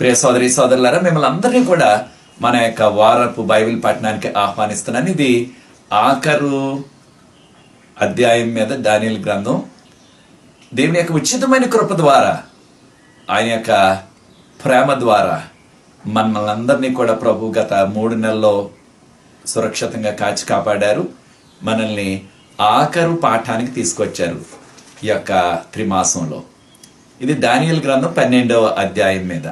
ప్రియ సోదరి సోదరులారా, మిమ్మల్ని అందరినీ కూడా మన యొక్క వారపు బైబిల్ పఠనానికి ఆహ్వానిస్తున్నాను. ఇది ఆఖరు అధ్యాయం మీద దానియేలు గ్రంథం. దేవుని యొక్క ఉచితమైన కృప ద్వారా, ఆయన యొక్క ప్రేమ ద్వారా మనల్ని అందరినీ కూడా ప్రభు గత 3 నెలల్లో సురక్షితంగా కాచి కాపాడారు. మనల్ని ఆఖరు పాఠానికి తీసుకొచ్చారు ఈ యొక్క త్రిమాసంలో. ఇది దానియేలు గ్రంథం 12వ అధ్యాయం మీద,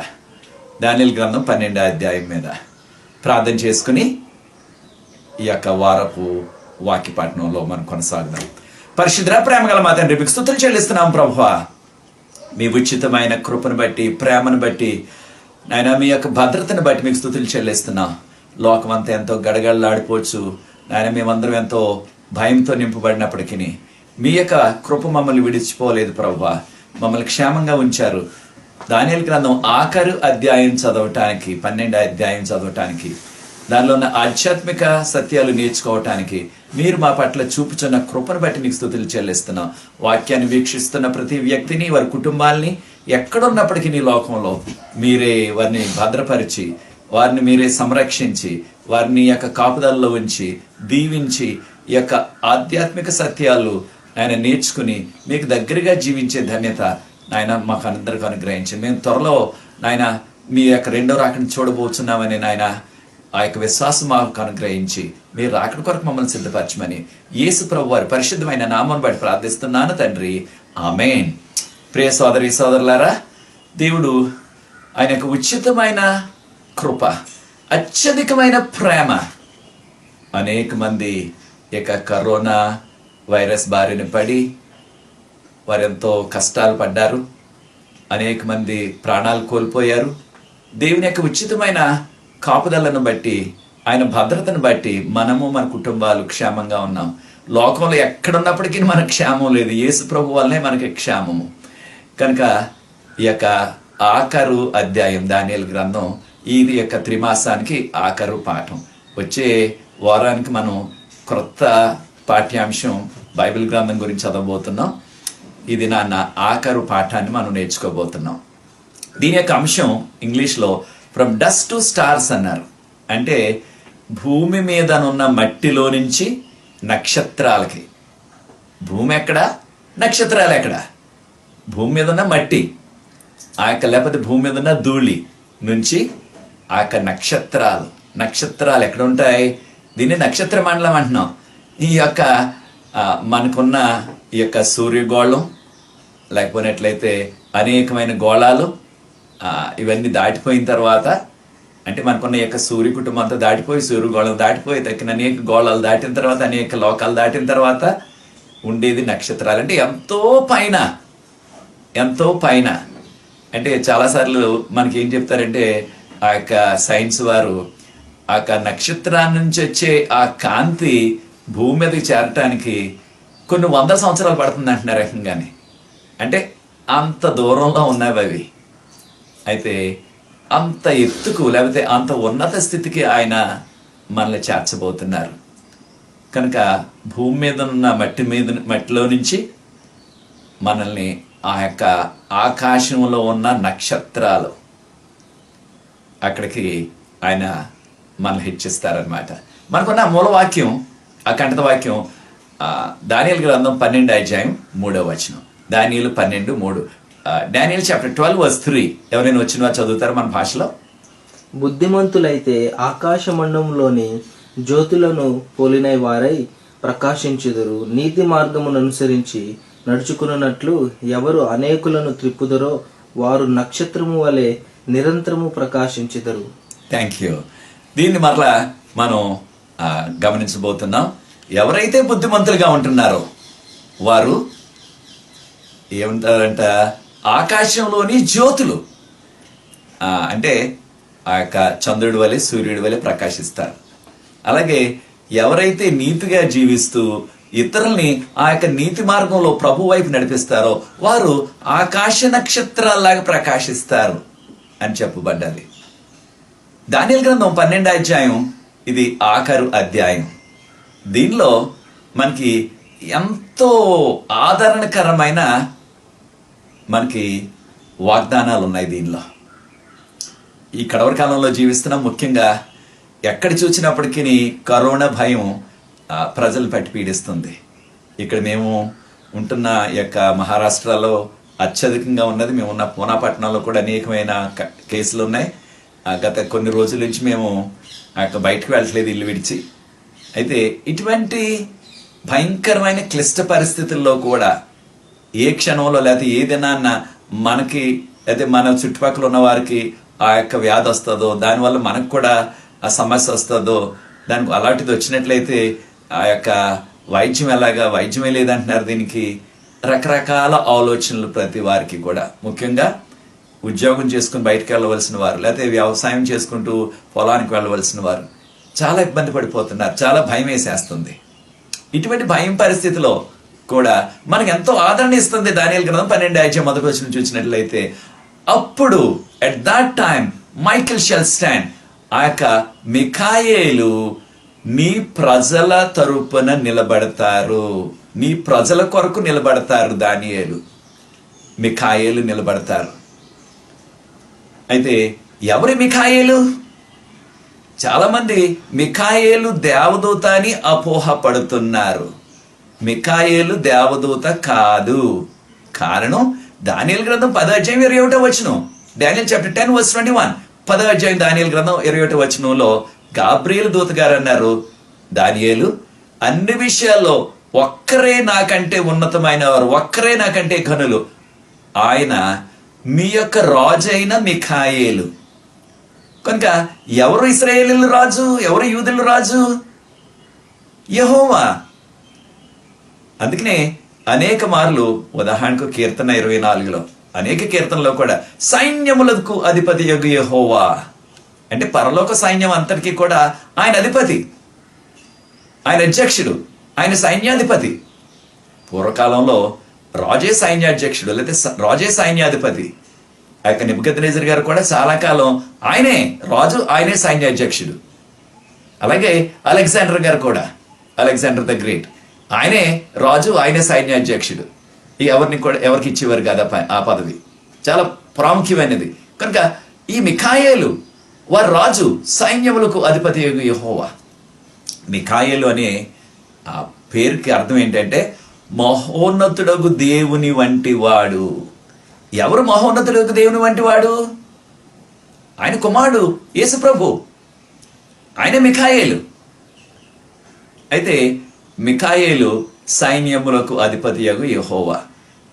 దానియేలు గ్రంథం 12వ అధ్యాయం మీద ప్రార్థన చేసుకుని ఈ యొక్క వారపు వాక్య పఠనంలో మనం కొనసాగుదాం. పరిశుద్ధ ప్రేమగల మా తండ్రి, మీకు స్తుతులు చెల్లిస్తున్నాం ప్రభువా. మీ ఉచితమైన కృపను బట్టి, ప్రేమను బట్టి, నాయన మీ యొక్క భద్రతను బట్టి మీకు స్తుతులు చెల్లిస్తున్నాం. లోకం అంతా ఎంతో గడగడలాడిపోవచ్చు నాయన, మేమందరం ఎంతో భయంతో నింపబడినప్పటికీ మీ యొక్క కృప మమ్మల్ని విడిచిపోలేదు ప్రభువా. మమ్మల్ని క్షేమంగా ఉంచారు. దానియేలు గ్రంథం ఆఖరు అధ్యాయం చదవటానికి, 12వ అధ్యాయం చదవటానికి, దానిలో ఉన్న ఆధ్యాత్మిక సత్యాలు నేర్చుకోవటానికి మీరు మా పట్ల చూపుచున్న కృపను బట్టి మీకు స్తుతులు చెల్లిస్తున్నాం. వాక్యాన్ని వీక్షిస్తున్న ప్రతి వ్యక్తిని, వారి కుటుంబాల్ని ఎక్కడున్నప్పటికీ నీ లోకంలో మీరే వారిని భద్రపరిచి, వారిని మీరే సంరక్షించి, వారిని యొక్క కాపుదలలో ఉంచి దీవించి, ఈ యొక్క ఆధ్యాత్మిక సత్యాలు ఆయన నేర్చుకుని మీకు దగ్గరగా జీవించే ధన్యత నాయన మాకు అందరికీ అనుగ్రహించండి. మేము త్వరలో నాయన మీ యొక్క 2వ రాకడను చూడబోతున్నామని నాయన ఆ యొక్క విశ్వాసం మాకు అనుగ్రహించి మీరు రాకడ కొరకు మమ్మల్ని సిద్ధపరచమని యేసు ప్రభు వారి పరిశుద్ధమైన నామం బట్టి ప్రార్థిస్తున్నాను తండ్రి, ఆమేన్. ప్రియ సోదరి సోదరులారా, దేవుడు ఆయన యొక్క ఉచితమైన కృప, అత్యధికమైన ప్రేమ, అనేక మంది ఇక కరోనా వైరస్ బారిన పడి వారెంతో కష్టాలు పడ్డారు. అనేక మంది ప్రాణాలు కోల్పోయారు. దేవుని యొక్క ఉచితమైన కాపుదలను బట్టి, ఆయన భద్రతను బట్టి మనము మన కుటుంబాలు క్షేమంగా ఉన్నాం. లోకంలో ఎక్కడున్నప్పటికీ మనకు క్షేమం లేదు, యేసు ప్రభు వల్లనే మనకి క్షేమము. కనుక ఈ యొక్క ఆఖరు అధ్యాయం దానియేలు గ్రంథం ఇది యొక్క త్రిమాసానికి ఆఖరు పాఠం. వచ్చే వారానికి మనం క్రొత్త పాఠ్యాంశం బైబిల్ గ్రంథం గురించి చదవబోతున్నాం. ఇది నాన్న ఆఖరు పాఠాన్ని మనం నేర్చుకోబోతున్నాం. దీని యొక్క అంశం ఇంగ్లీష్లో ఫ్రమ్ డస్ట్ టు స్టార్స్ అన్నారు. అంటే భూమి మీదనున్న మట్టిలో నుంచి నక్షత్రాలకి. భూమి ఎక్కడ, నక్షత్రాలు ఎక్కడ? భూమి మీద ఉన్న మట్టి, ఆ యొక్క లేకపోతే భూమి మీద ఉన్న ధూళి నుంచి ఆ యొక్క నక్షత్రాలు ఎక్కడ ఉంటాయి? దీన్ని నక్షత్ర మండలం అంటున్నాం. ఈ యొక్క మనకున్న ఈ యొక్క సూర్యగోళం, లేకపోయినట్లయితే అనేకమైన గోళాలు, ఇవన్నీ దాటిపోయిన తర్వాత, అంటే మనకున్న ఈ యొక్క సూర్య కుటుంబం అంతా దాటిపోయి, సూర్యగోళం దాటిపోయి, తక్కిన అనేక గోళాలు దాటిన తర్వాత, అనేక లోకాలు దాటిన తర్వాత ఉండేది నక్షత్రాలు. అంటే ఎంతో పైన. అంటే చాలాసార్లు మనకి ఏం చెప్తారంటే, ఆ యొక్క సైన్స్ వారు ఆ యొక్క నక్షత్రాల నుంచి వచ్చే ఆ కాంతి భూమి మీదకి చేరటానికి కొన్ని 100 సంవత్సరాలు పడుతుంది అంటున్నారు రకంగానే. అంటే అంత దూరంలో ఉన్నవి అవి. అయితే అంత ఎత్తుకు, లేకపోతే అంత ఉన్నత స్థితికి ఆయన మనల్ని చేర్చబోతున్నారు. కనుక భూమి మీద ఉన్న మట్టిలో నుంచి మనల్ని ఆ యొక్క ఆకాశంలో ఉన్న నక్షత్రాలు అక్కడికి ఆయన మనల్ని హెచ్చిస్తారనమాట. మనకున్న మూలవాక్యం, ఆ కంఠత వాక్యం దానియేలు గ్రంథం 12వ అధ్యాయం 3వ వచనం. దానియేలు 12:3. Daniel chapter 12:3. ఎవరైనా వచ్చిన వారు చదువుతారు మన భాషలో? బుద్ధిమంతులైతే ఆకాశ మండలంలోని జ్యోతులను పోలిన వారై ప్రకాశించుదురు. నీతి మార్గమును అనుసరించి నడుచుకున్నట్లు ఎవరు అనేకులను త్రిప్పుదరో వారు నక్షత్రము వలె నిరంతరము ప్రకాశించుదరు. Thank you. దీన్ని మరలా మనం గమనించబోతున్నాం. ఎవరైతే బుద్ధిమంతులుగా ఉంటున్నారో వారు ఏమంటారంట? ఆకాశంలోని జ్యోతులు. అంటే ఆ యొక్క చంద్రుడి వలె, సూర్యుడి వలె ప్రకాశిస్తారు. అలాగే ఎవరైతే నీతిగా జీవిస్తూ ఇతరుల్ని ఆ యొక్క నీతి మార్గంలో ప్రభు వైపు నడిపిస్తారో వారు ఆకాశ నక్షత్రాల్లాగా ప్రకాశిస్తారు అని చెప్పబడ్డది. దానియేలు గ్రంథం 12వ అధ్యాయం ఇది ఆఖరు అధ్యాయం. దీనిలో మనకి ఎంతో ఆదరణకరమైన మనకి వాగ్దానాలు ఉన్నాయి. దీనిలో ఈ కడవరి కాలంలో జీవిస్తున్నాం. ముఖ్యంగా ఎక్కడ చూసినప్పటికీ కరోనా భయం ప్రజలు పట్టి పీడిస్తుంది. ఇక్కడ మేము ఉంటున్న యొక్క మహారాష్ట్రలో అత్యధికంగా ఉన్నది. మేము ఉన్న పూనా పట్టణంలో కూడా అనేకమైన కేసులు ఉన్నాయి. గత కొన్ని రోజుల నుంచి మేము బయటకు వెళ్ళట్లేదు ఇల్లు విడిచి. అయితే ఇటువంటి భయంకరమైన క్లిష్ట పరిస్థితుల్లో కూడా ఏ క్షణంలో లేకపోతే ఏదైనా మనకి అయితే మన చుట్టుపక్కల ఉన్న వారికి ఆ యొక్క వ్యాధి వస్తుందో, దానివల్ల మనకు కూడా ఆ సమస్య వస్తుందో, దానికి అలాంటిది వచ్చినట్లయితే ఆ యొక్క వైద్యం ఎలాగా, వైద్యమే లేదంటున్నారు. దీనికి రకరకాల ఆలోచనలు ప్రతి వారికి కూడా, ముఖ్యంగా ఉద్యోగం చేసుకుని బయటకు వెళ్ళవలసిన వారు, లేకపోతే వ్యవసాయం చేసుకుంటూ పొలానికి వెళ్ళవలసిన వారు చాలా ఇబ్బంది పడిపోతున్నారు. చాలా భయం వేసేస్తుంది. ఇటువంటి భయం పరిస్థితిలో కూడా మనకు ఎంతో ఆదరణ ఇస్తుంది దానియేలు గ్రంథం 12:1 చూసినట్లయితే, అప్పుడు at that time Michael shall stand, ఆ యొక్క మిఖాయేలు నీ ప్రజల తరపున నిలబడతారు, నీ ప్రజల కొరకు నిలబడతారు. దానియేలు, మిఖాయేలు నిలబడతారు. అయితే ఎవరి మిఖాయేలు? చాలా మంది మిఖాయేలు దేవదూత అని అపోహపడుతున్నారు. మిఖాయేలు దేవదూత కాదు. కారణం దానియేలు గ్రంథం 10:21. Daniel chapter 10:21. 10 దానియేలు గ్రంథం 21 గాబ్రియేలు దూత గారు అన్నారు, దానియేలు అన్ని విషయాల్లో ఒక్కరే నాకంటే ఉన్నతమైన వారు, ఒక్కరే నాకంటే ఘనులు, ఆయన మీ యొక్క రాజు అయిన మిఖాయేలు. కనుక ఎవరు ఇశ్రాయేలీయుల రాజు, ఎవరు యూదుల రాజు? యెహోవా. అందుకనే అనేక మార్లు, ఉదాహరణకు కీర్తన 24లో, అనేక కీర్తనలో కూడా సైన్యములకు అధిపతి యొగు యెహోవా అంటే పరలోక సైన్యం అంతటికీ కూడా ఆయన అధిపతి, ఆయన అధ్యక్షుడు, ఆయన సైన్యాధిపతి. పూర్వకాలంలో రాజే సైన్యాధ్యక్షుడు, లేకపోతే రాజే సైన్యాధిపతి. ఆ యొక్క నెబుకద్నెజర్ గారు కూడా చాలా కాలం ఆయనే రాజు, ఆయనే సైన్యాధ్యక్షుడు. అలాగే అలెగ్జాండర్ గారు కూడా, అలెగ్జాండర్ ద గ్రేట్, ఆయనే రాజు, ఆయనే సైన్యాధ్యక్షుడు. ఎవరికి ఇచ్చేవారు కాదు ఆ పదవి, చాలా ప్రాముఖ్యమైనది. కనుక ఈ మిఖాయేలు వారు రాజు, సైన్యములకు అధిపతి యెహోవా. మిఖాయేలు అనే ఆ పేరుకి అర్థం ఏంటంటే మహోన్నతుడగు దేవుని వంటి వాడు. ఎవరు మహోన్నతుడగు దేవుని వంటి వాడు? ఆయన కుమారుడు యేసు ప్రభు, ఆయన మిఖాయేలు. అయితే మిఖాయేలు సైన్యములకు అధిపతి యగు యెహోవా.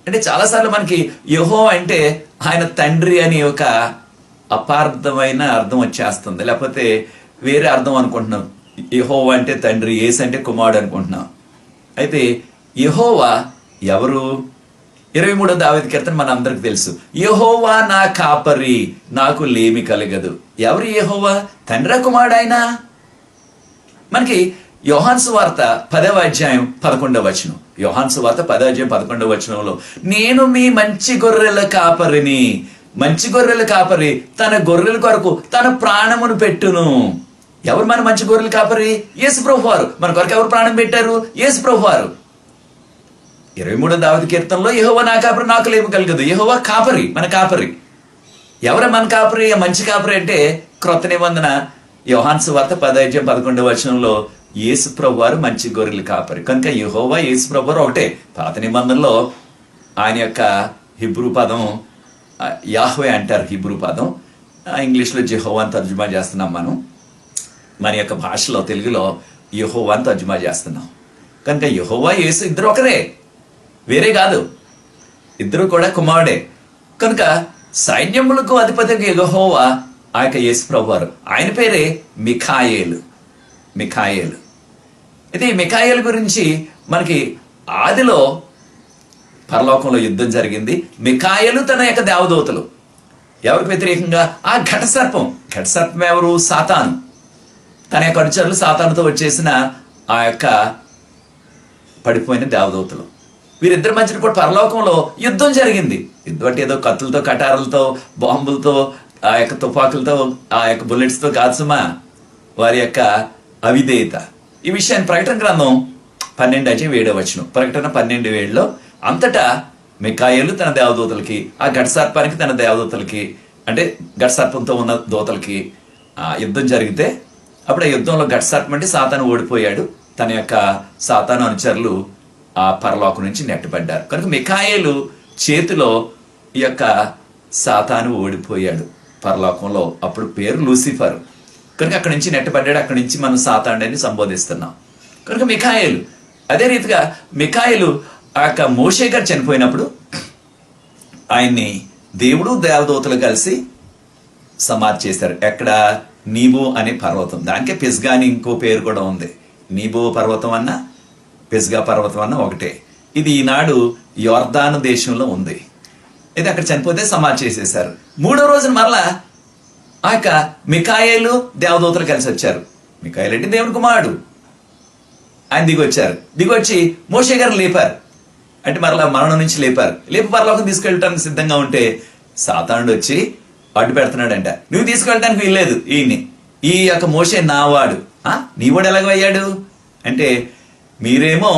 అంటే చాలాసార్లు మనకి యెహోవా అంటే ఆయన తండ్రి అని ఒక అపార్థమైన అర్థం వచ్చేస్తుంది, లేకపోతే వేరే అర్థం అనుకుంటున్నాం. యెహోవా అంటే తండ్రి, యేసు అంటే కుమారుడు అనుకుంటున్నాం. అయితే యెహోవా ఎవరు? 23వ దావీదు కీర్తన మన అందరికి తెలుసు, యెహోవా నా కాపరి, నాకు లేమి కలగదు. ఎవరు యెహోవా? తండ్రి కుమారుడు ఆయన. మనకి యోహాను సువార్త 10:11. యోహాను సువార్త 10:11 నేను మీ మంచి గొర్రెల కాపరిని. మంచి గొర్రెల కాపరి తన గొర్రెల కొరకు తన ప్రాణమును పెట్టును. ఎవరు మన మంచి గొర్రెల కాపరి? యేసు ప్రభు వారు. మన కొరకు ఎవరు ప్రాణం పెట్టారు? యేసు ప్రభు వారు. 23వ దావీదు కీర్తనలో యెహోవా నా కాపరి, నాకు లేమి కలగదు. యెహోవా కాపరి, మన కాపరి. ఎవరు మన కాపరి? మంచి కాపరి అంటే క్రొత్త నిబంధన యోహాను సువార్త 10:11 యేసు ప్రభు వారు మంచి గొర్రెల కాపరి. కనుక యెహోవా, యేసు ప్రభు వారు ఒకటే. పాత నిబంధనలో ఆయన యొక్క హిబ్రూ పదం యాహ్వే అంటారు. హిబ్రూ పదం ఇంగ్లీష్లో జెహోవా అని తర్జుమా చేస్తున్నాం మనం. మన యొక్క భాషలో తెలుగులో యెహోవా అని తర్జుమా చేస్తున్నాం. కనుక యెహోవా, యేసు ఇద్దరు ఒకరే, వేరే కాదు. ఇద్దరు కూడా కుమారుడే. కనుక సైన్యములకు అధిపతి యెహోవా ఆ యొక్క యేసు ప్రభు వారు. ఆయన పేరే మిఖాయేలు. మిఖాయేలు. అయితే ఈ మిఖాయేలు గురించి మనకి ఆదిలో పరలోకంలో యుద్ధం జరిగింది. మిఖాయేలు తన యొక్క దేవదూతలు ఎవరికి వ్యతిరేకంగా? ఆ ఘటసర్పం. ఘటసర్పం ఎవరు? సాతాను. తన యొక్క అనుచరులు సాతానుతో వచ్చేసిన ఆ యొక్క పడిపోయిన దేవదూతలు. వీరిద్దరి మధ్యన కూడా పరలోకంలో యుద్ధం జరిగింది. యుద్ధం అంటే ఏదో కత్తులతో, కటారులతో, బాంబులతో, ఆ యొక్క తుపాకులతో, ఆ యొక్క బుల్లెట్స్తో కాదు సుమా. వారి యొక్క అవిధేయత. ఈ విషయాన్ని ప్రకటన గ్రంథం 12:7. ప్రకటన 12:7 అంతటా మిఖాయేలు తన దేవదూతలకి, ఆ ఘటసర్పానికి తన దేవదూతలకి అంటే ఘటసర్పంతో ఉన్న దూతలకి యుద్ధం జరిగితే అప్పుడు ఆ యుద్ధంలో ఘటసర్పం అంటే సాతాను ఓడిపోయాడు. తన యొక్క సాతాను అనుచరులు ఆ పరలోకం నుంచి నెట్టబడ్డారు. కనుక మిఖాయేలు చేతిలో ఈ యొక్క సాతాను ఓడిపోయాడు పరలోకంలో. అప్పుడు పేరు లూసిఫర్. కనుక అక్కడి నుంచి నెట్టబడ్డాడు. అక్కడి నుంచి మనం సాతానుడిని సంబోధిస్తున్నాం. కనుక మిఖాయేలు, అదే రీతిగా మిఖాయేలు ఆ యొక్క మోషే గారు చనిపోయినప్పుడు ఆయన్ని దేవుడు దేవదూతలు కలిసి సమాధి చేశారు. ఎక్కడ? నీబో అనే పర్వతం. దానికే పిస్గా అని ఇంకో పేరు కూడా ఉంది. నీబో పర్వతం అన్న పిస్గా పర్వతం అన్న ఒకటే. ఇది ఈనాడు యోర్దాను దేశంలో ఉంది. అయితే అక్కడ చనిపోతే సమాధి చేసేశారు. 3వ రోజున మరలా ఆ యొక్క మిఖాయేలు దేవదూతలు కలిసి వచ్చారు. మిఖాయేలు అంటే దేవుని కుమారుడు. ఆయన దిగొచ్చారు. దిగొచ్చి మోషే గారు లేపారు. అంటే మరలా మరణం నుంచి లేపారు. లేపి పరలోకం తీసుకెళ్ళటానికి సిద్ధంగా ఉంటే సాతానుడు వచ్చి అడ్డు పెడుతున్నాడంట. నువ్వు తీసుకెళ్ళటానికి వీల్లేదు ఈయన్ని. ఈ యొక్క మోషే నావాడు. నీవాడు ఎలాగయ్యాడు అంటే, మీరేమో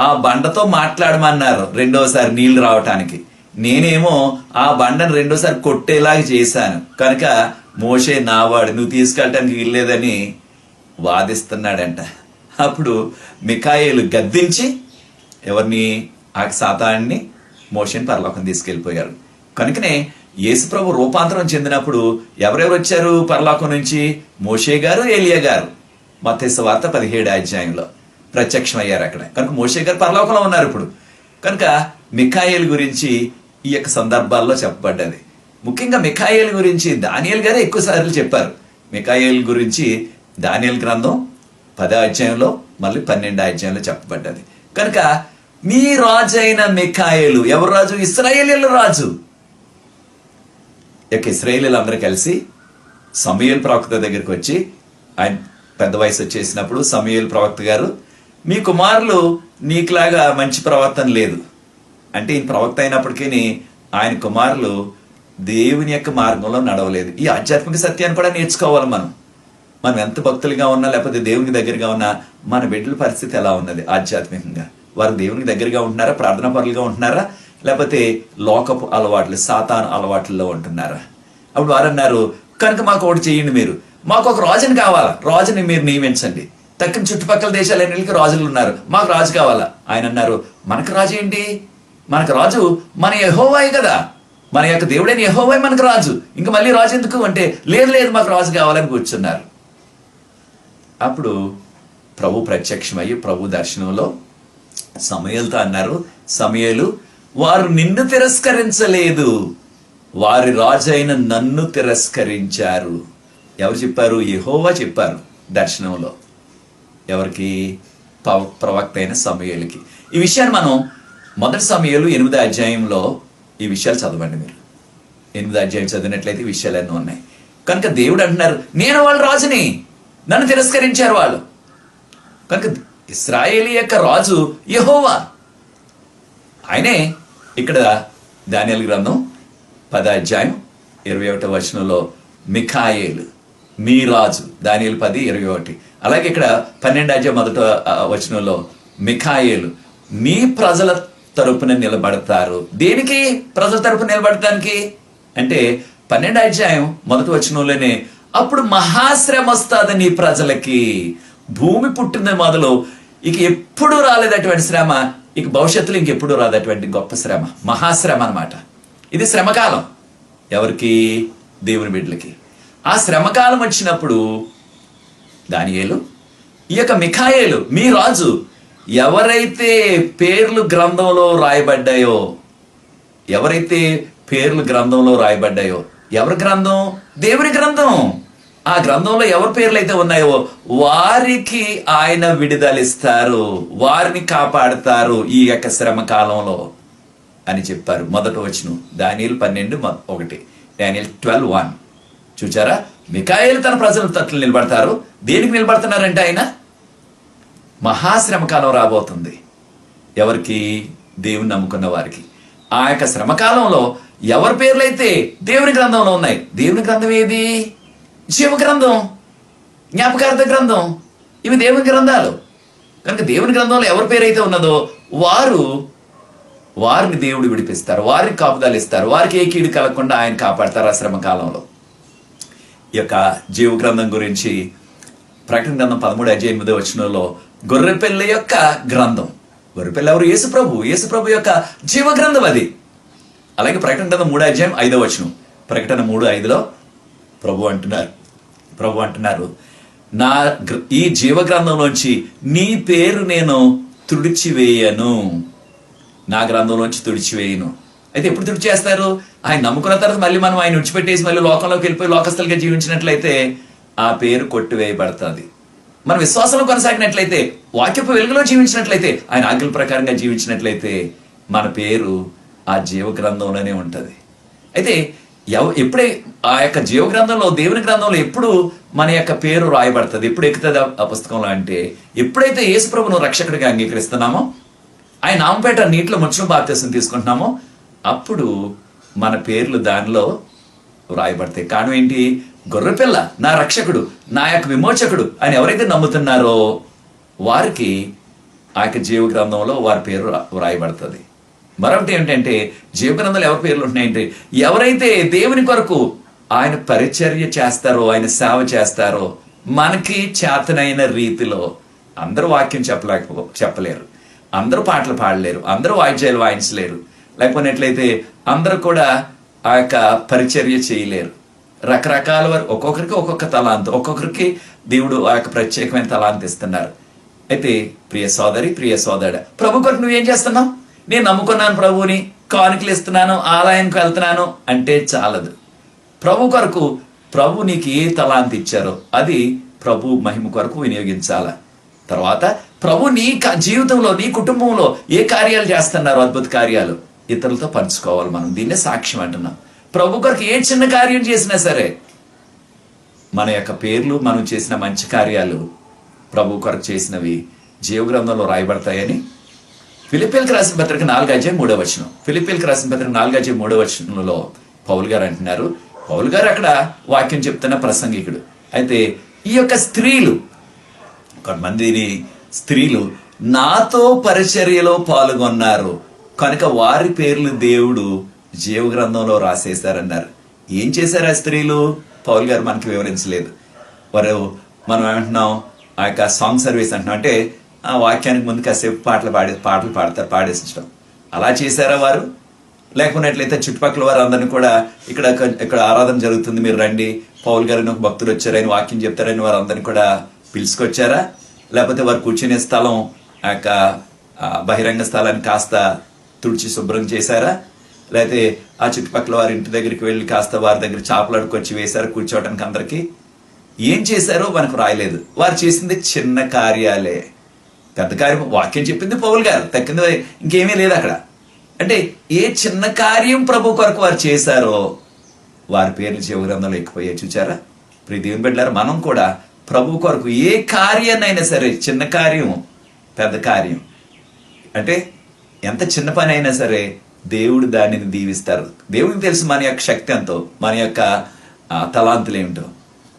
ఆ బండతో మాట్లాడమన్నారు రెండోసారి నీళ్లు రావటానికి. నేనేమో ఆ బండను రెండోసారి కొట్టేలాగా చేశాను. కనుక మోషే నావాడు, నువ్వు తీసుకెళ్ళటానికి వీల్లేదని వాదిస్తున్నాడంట. అప్పుడు మిఖాయేలు గద్దించి ఎవరిని? ఆ సాతాన్ని, మోషేని పరలోకం తీసుకెళ్ళిపోయారు. కనుకనే యేసుప్రభు రూపాంతరం చెందినప్పుడు ఎవరెవరు వచ్చారు పరలోకం నుంచి? మోషే గారు, ఏలియా గారు. మత్తయి సువార్త 17వ అధ్యాయంలో ప్రత్యక్షమయ్యారు అక్కడ. కనుక మోషే గారు పరలోకంలో ఉన్నారు ఇప్పుడు. కనుక మిఖాయేలు గురించి ఈ యొక్క సందర్భాల్లో చెప్పబడ్డది. ముఖ్యంగా మిఖాయేలు గురించి దానియేలు గారే ఎక్కువ సార్లు చెప్పారు. మిఖాయేలు గురించి దానియేలు గ్రంథం 10వ అధ్యాయంలో మళ్ళీ 12వ అధ్యాయంలో చెప్పబడ్డది. కనుక మీ రాజు అయిన మిఖాయేలు ఎవరు రాజు? ఇశ్రాయేలీయుల రాజు. ఇక ఇశ్రాయేలీయులు అందరూ కలిసి సమూయేలు ప్రవక్త దగ్గరికి వచ్చి, ఆయన పెద్ద వయసు వచ్చేసినప్పుడు సమూయేలు ప్రవక్త గారు, మీ కుమారులు నీకులాగా మంచి ప్రవర్తన లేదు అంటే, ఈయన ప్రవక్త అయినప్పటికీ ఆయన కుమారులు దేవుని యొక్క మార్గంలో నడవలేదు. ఈ ఆధ్యాత్మిక సత్యాన్ని కూడా నేర్చుకోవాలి మనం ఎంత భక్తులుగా ఉన్నా లేకపోతే దేవునికి దగ్గరగా ఉన్నా మన బిడ్డల పరిస్థితి ఎలా ఉన్నది ఆధ్యాత్మికంగా? వారు దేవునికి దగ్గరగా ఉంటున్నారా? ప్రార్థనా పరులుగా ఉంటున్నారా? లేకపోతే లోకపు అలవాట్లు, సాతాను అలవాట్లలో ఉంటున్నారా? అప్పుడు వారు అన్నారు, కనుక మాకు ఒకటి చేయండి, మీరు మాకు ఒక రాజుని కావాలా, రాజుని మీరు నియమించండి. తక్కిన చుట్టుపక్కల దేశాలన్నిటికీ రాజులు ఉన్నారు, మాకు రాజు కావాలా. ఆయన అన్నారు, మనకు రాజు ఏంటి? మనకు రాజు మన యెహోవాయే కదా, మన యొక్క దేవుడైన యెహోవాయే మనకు రాజు. ఇంకా మళ్ళీ రాజు ఎందుకు అంటే, లేదు లేదు మాకు రాజు కావాలని కూర్చున్నారు. అప్పుడు ప్రభు ప్రత్యక్షమయ్యి ప్రభు దర్శనంలో సమూయేలుతో అన్నారు, సమూయేలు, వారు నిన్ను తిరస్కరించలేదు, వారి రాజు అయిన నన్ను తిరస్కరించారు. ఎవరు చెప్పారు? యెహోవా చెప్పారు దర్శనంలో. ఎవరికి? ప్రవక్త అయిన సమూయేలుకి. ఈ విషయాన్ని మనం 1 సమూయేలు 8వ అధ్యాయంలో ఈ విషయాలు చదవండి. మీరు 8వ అధ్యాయం చదివినట్లయితే ఈ విషయాలన్నీ ఉన్నాయి. కనుక దేవుడు అంటున్నారు, నేను వాళ్ళ రాజుని, నన్ను తిరస్కరించారు వాళ్ళు. కనుక ఇశ్రాయేలీ యొక్క రాజు యెహోవా. ఆయనే ఇక్కడ దానియేలు గ్రంథం 10వ అధ్యాయం 21వ వచనంలో మిఖాయేలు మీ రాజు, దానియేలు 10:21. అలాగే ఇక్కడ 12వ అధ్యాయం 1వ వచనంలో మిఖాయేలు మీ ప్రజల తరపున నిలబడతారు. దేనికి ప్రజల తరపున నిలబడటానికి అంటే 12వ అధ్యాయం 1వ వచనంలోనే, అప్పుడు మహాశ్రమ వస్తుంది నీ ప్రజలకి. భూమి పుట్టిన మొదలు ఇక ఎప్పుడు రాలేదటువంటి శ్రమ, ఇక భవిష్యత్తులో ఇంకెప్పుడు రాదటువంటి గొప్ప శ్రమ, మహాశ్రమ అన్నమాట. ఇది శ్రమకాలం. ఎవరికి? దేవుని బిడ్డలకి. ఆ శ్రమకాలం వచ్చినప్పుడు దానియేలు, ఈ యొక్క మిఖాయేలు మీ రాజు, ఎవరైతే పేర్లు గ్రంథంలో రాయబడ్డాయో, ఎవరైతే పేర్లు గ్రంథంలో రాయబడ్డాయో, ఎవరి గ్రంథం? దేవుని గ్రంథం. ఆ గ్రంథంలో ఎవరి పేర్లు అయితే ఉన్నాయో వారికి ఆయన విడుదలిస్తారు, వారిని కాపాడుతారు ఈ యొక్క శ్రమ కాలంలో అని చెప్పారు. మొదటి వచనం దానియేలు 12:1, దానియేలు 12:1. చూచారా? మిఖాయేలు తన ప్రజల తట్లు నిలబడతారు. దేనికి నిలబడుతున్నారంటే ఆయన మహాశ్రమకాలం రాబోతుంది. ఎవరికి? దేవుని నమ్ముకున్న వారికి. ఆ యొక్క శ్రమకాలంలో ఎవరి పేర్లైతే దేవుని గ్రంథంలో ఉన్నాయి. దేవుని గ్రంథం ఏది? జీవ గ్రంథం, జ్ఞాపకార్థ గ్రంథం, ఇవి దేవుని గ్రంథాలు. కనుక దేవుని గ్రంథంలో ఎవరి పేరైతే ఉన్నదో వారు, దేవుని గ్రంథంలో ఎవరి పేరైతే ఉన్నదో వారు మహాశ్రమకాలంలో నిలబడతారు. దేవుని గ్రంథంలో ఎవరి పేరైతే ఉన్నదో వారు మహాశ్రమకాలంలో నిలబడతారు. వారిని దేవుడు విడిపిస్తారు, వారికి కాపుదలు ఇస్తారు, వారికి ఏ కీడు కలగకుండా ఆయన కాపాడతారు ఆ శ్రమ కాలంలో. ఈ యొక్క జీవ గ్రంథం గురించి ప్రకటన గ్రంథం 13:8 గొర్రెపిల్ల యొక్క గ్రంథం. గొర్రెపిల్ల ఎవరు? యేసుప్రభు యొక్క జీవ గ్రంథం అది. అలాగే ప్రకటన గ్రంథం 3:5 ప్రకటన 3:5 ప్రభు అంటున్నారు నా ఈ జీవ గ్రంథంలోంచి నీ పేరు నేను తుడిచివేయను, నా గ్రంథంలోంచి తుడిచివేయను. అయితే ఎప్పుడు తుడిచేస్తారు? ఆయన నమ్ముకున్న తర్వాత మళ్ళీ మనం ఆయన విడిచిపెట్టేసి మళ్ళీ లోకంలోకి వెళ్ళిపోయి లోకస్తులుగా జీవించినట్లయితే ఆ పేరు కొట్టివేయబడుతుంది. మన విశ్వాసంలో కొనసాగినట్లయితే, వాక్యపు వెలుగులో జీవించినట్లయితే, ఆయన ఆజ్ఞల ప్రకారంగా జీవించినట్లయితే మన పేరు ఆ జీవ గ్రంథంలోనే ఉంటుంది. అయితే ఎప్పుడే ఆ యొక్క జీవ గ్రంథంలో, దేవుని గ్రంథంలో ఎప్పుడు మన యొక్క పేరు రాయబడుతుంది, ఎప్పుడు ఎక్కుతుంది ఆ పుస్తకంలో అంటే, ఎప్పుడైతే యేసుప్రభును రక్షకుడిగా అంగీకరిస్తున్నామో, ఆయన నామపేట నీటిలో ముంచడం బాప్తిసం తీసుకుంటున్నామో, అప్పుడు మన పేర్లు దానిలో రాయబడతాయి. కారణం ఏంటి? గొర్రెపిల్ల నా రక్షకుడు, నా యొక్క విమోచకుడు అని ఎవరైతే నమ్ముతున్నారో వారికి ఆ యొక్క జీవ గ్రంథంలో వారి పేరు రాయబడుతుంది. మరొకటి ఏంటంటే, జీవ గ్రంథంలో ఎవరి పేర్లు ఉంటున్నాయంటే, ఎవరైతే దేవుని కొరకు ఆయన పరిచర్య చేస్తారో, ఆయన సేవ చేస్తారో, మనకి చేతనైన రీతిలో. అందరూ వాక్యం చెప్పలేరు, అందరూ పాటలు పాడలేరు, అందరూ వాయిద్యాలు వాయించలేరు, లేకపోయినట్లయితే అందరూ కూడా ఆ యొక్క పరిచర్య చేయలేరు. రకరకాల వారు, ఒక్కొక్కరికి ఒక్కొక్క తలాంతు, ఒక్కొక్కరికి దేవుడు ఆ యొక్క ప్రత్యేకమైన తలాంతు ఇస్తున్నారు. అయితే ప్రియ సోదరి, ప్రియ సోదరుడు, ప్రభు కొరకు నువ్వేం చేస్తున్నావు? నేను నమ్ముకున్నాను ప్రభువుని, కానుకలు ఇస్తున్నాను, ఆలయానికి వెళ్తున్నాను అంటే చాలదు. ప్రభు కొరకు ప్రభు నీకు ఏ తలాంతు ఇచ్చారో అది ప్రభు మహిమ కొరకు వినియోగించాల. తర్వాత ప్రభు నీ జీవితంలో, నీ కుటుంబంలో ఏ కార్యాలు చేస్తున్నారో, అద్భుత కార్యాలు ఇతరులతో పంచుకోవాలి. మనం దీన్నే సాక్ష్యం అంటున్నాం. ప్రభు కొరకు ఏ చిన్న కార్యం చేసినా సరే మన యొక్క పేర్లు, మనం చేసిన మంచి కార్యాలు ప్రభు కొరకు చేసినవి జీవ గ్రంథంలో రాయబడతాయని ఫిలిప్పీలకు రాసిన పత్రిక 4:3 ఫిలిప్పీలకు రాసిన పత్రిక 4:3 పౌలు గారు అంటున్నారు. పౌలు గారు అక్కడ వాక్యం చెప్తున్న ప్రసంగికుడు. అయితే ఈ యొక్క స్త్రీలు, కొంతమందిని స్త్రీలు నాతో పరిచర్యలో పాల్గొన్నారు కనుక వారి పేర్లు దేవుడు జీవ గ్రంథంలో రాసేశారన్నారు. ఏం చేశారు ఆ స్త్రీలు? పౌలు గారు మనకి వివరించలేదు. వారు మనం ఏమంటున్నాం, ఆ యొక్క సాంగ్ సర్వీస్ అంటున్నాం, అంటే ఆ వాక్యానికి ముందు కాసేపు పాటలు పాడతారు, పాడేసించడం. అలా చేశారా వారు? లేకున్నట్లయితే చుట్టుపక్కల వారు అందరినీ కూడా ఇక్కడ ఆరాధన జరుగుతుంది, మీరు రండి, పౌలు గారిని ఒక భక్తులు వచ్చారని వాక్యం చెప్తారని వారు అందరినీ కూడా పిలుచుకొచ్చారా? లేకపోతే వారు కూర్చునే స్థలం, ఆ యొక్క బహిరంగ స్థలాన్ని కాస్త తుడిచి శుభ్రం చేశారా? లేకపోతే ఆ చుట్టుపక్కల వారి ఇంటి దగ్గరికి వెళ్ళి కాస్త వారి దగ్గర చేపలు అడుకొచ్చి వేశారు కూర్చోవడానికి అందరికీ? ఏం చేశారో మనకు రాయలేదు. వారు చేసింది చిన్న కార్యాలే. పెద్ద కార్యం వాక్యం చెప్పింది పౌలు గారు, తక్కింది ఇంకేమీ లేదు అక్కడ. అంటే ఏ చిన్న కార్యం ప్రభు కొరకు వారు చేశారో వారి పేర్లు జీవ గ్రంథంలో ఎక్కిపోయాయి. చూచారా? ప్రియ దేవుని బిడ్డలారా, మనం కూడా ప్రభు కొరకు ఏ కార్యాన్నైనా సరే, చిన్న కార్యం పెద్ద కార్యం, అంటే ఎంత చిన్న పని అయినా సరే దేవుడు దానిని దీవిస్తారు. దేవుడికి తెలుసు మన యొక్క శక్తి ఎంతో, మన యొక్క తలాంతులు ఏమిటో,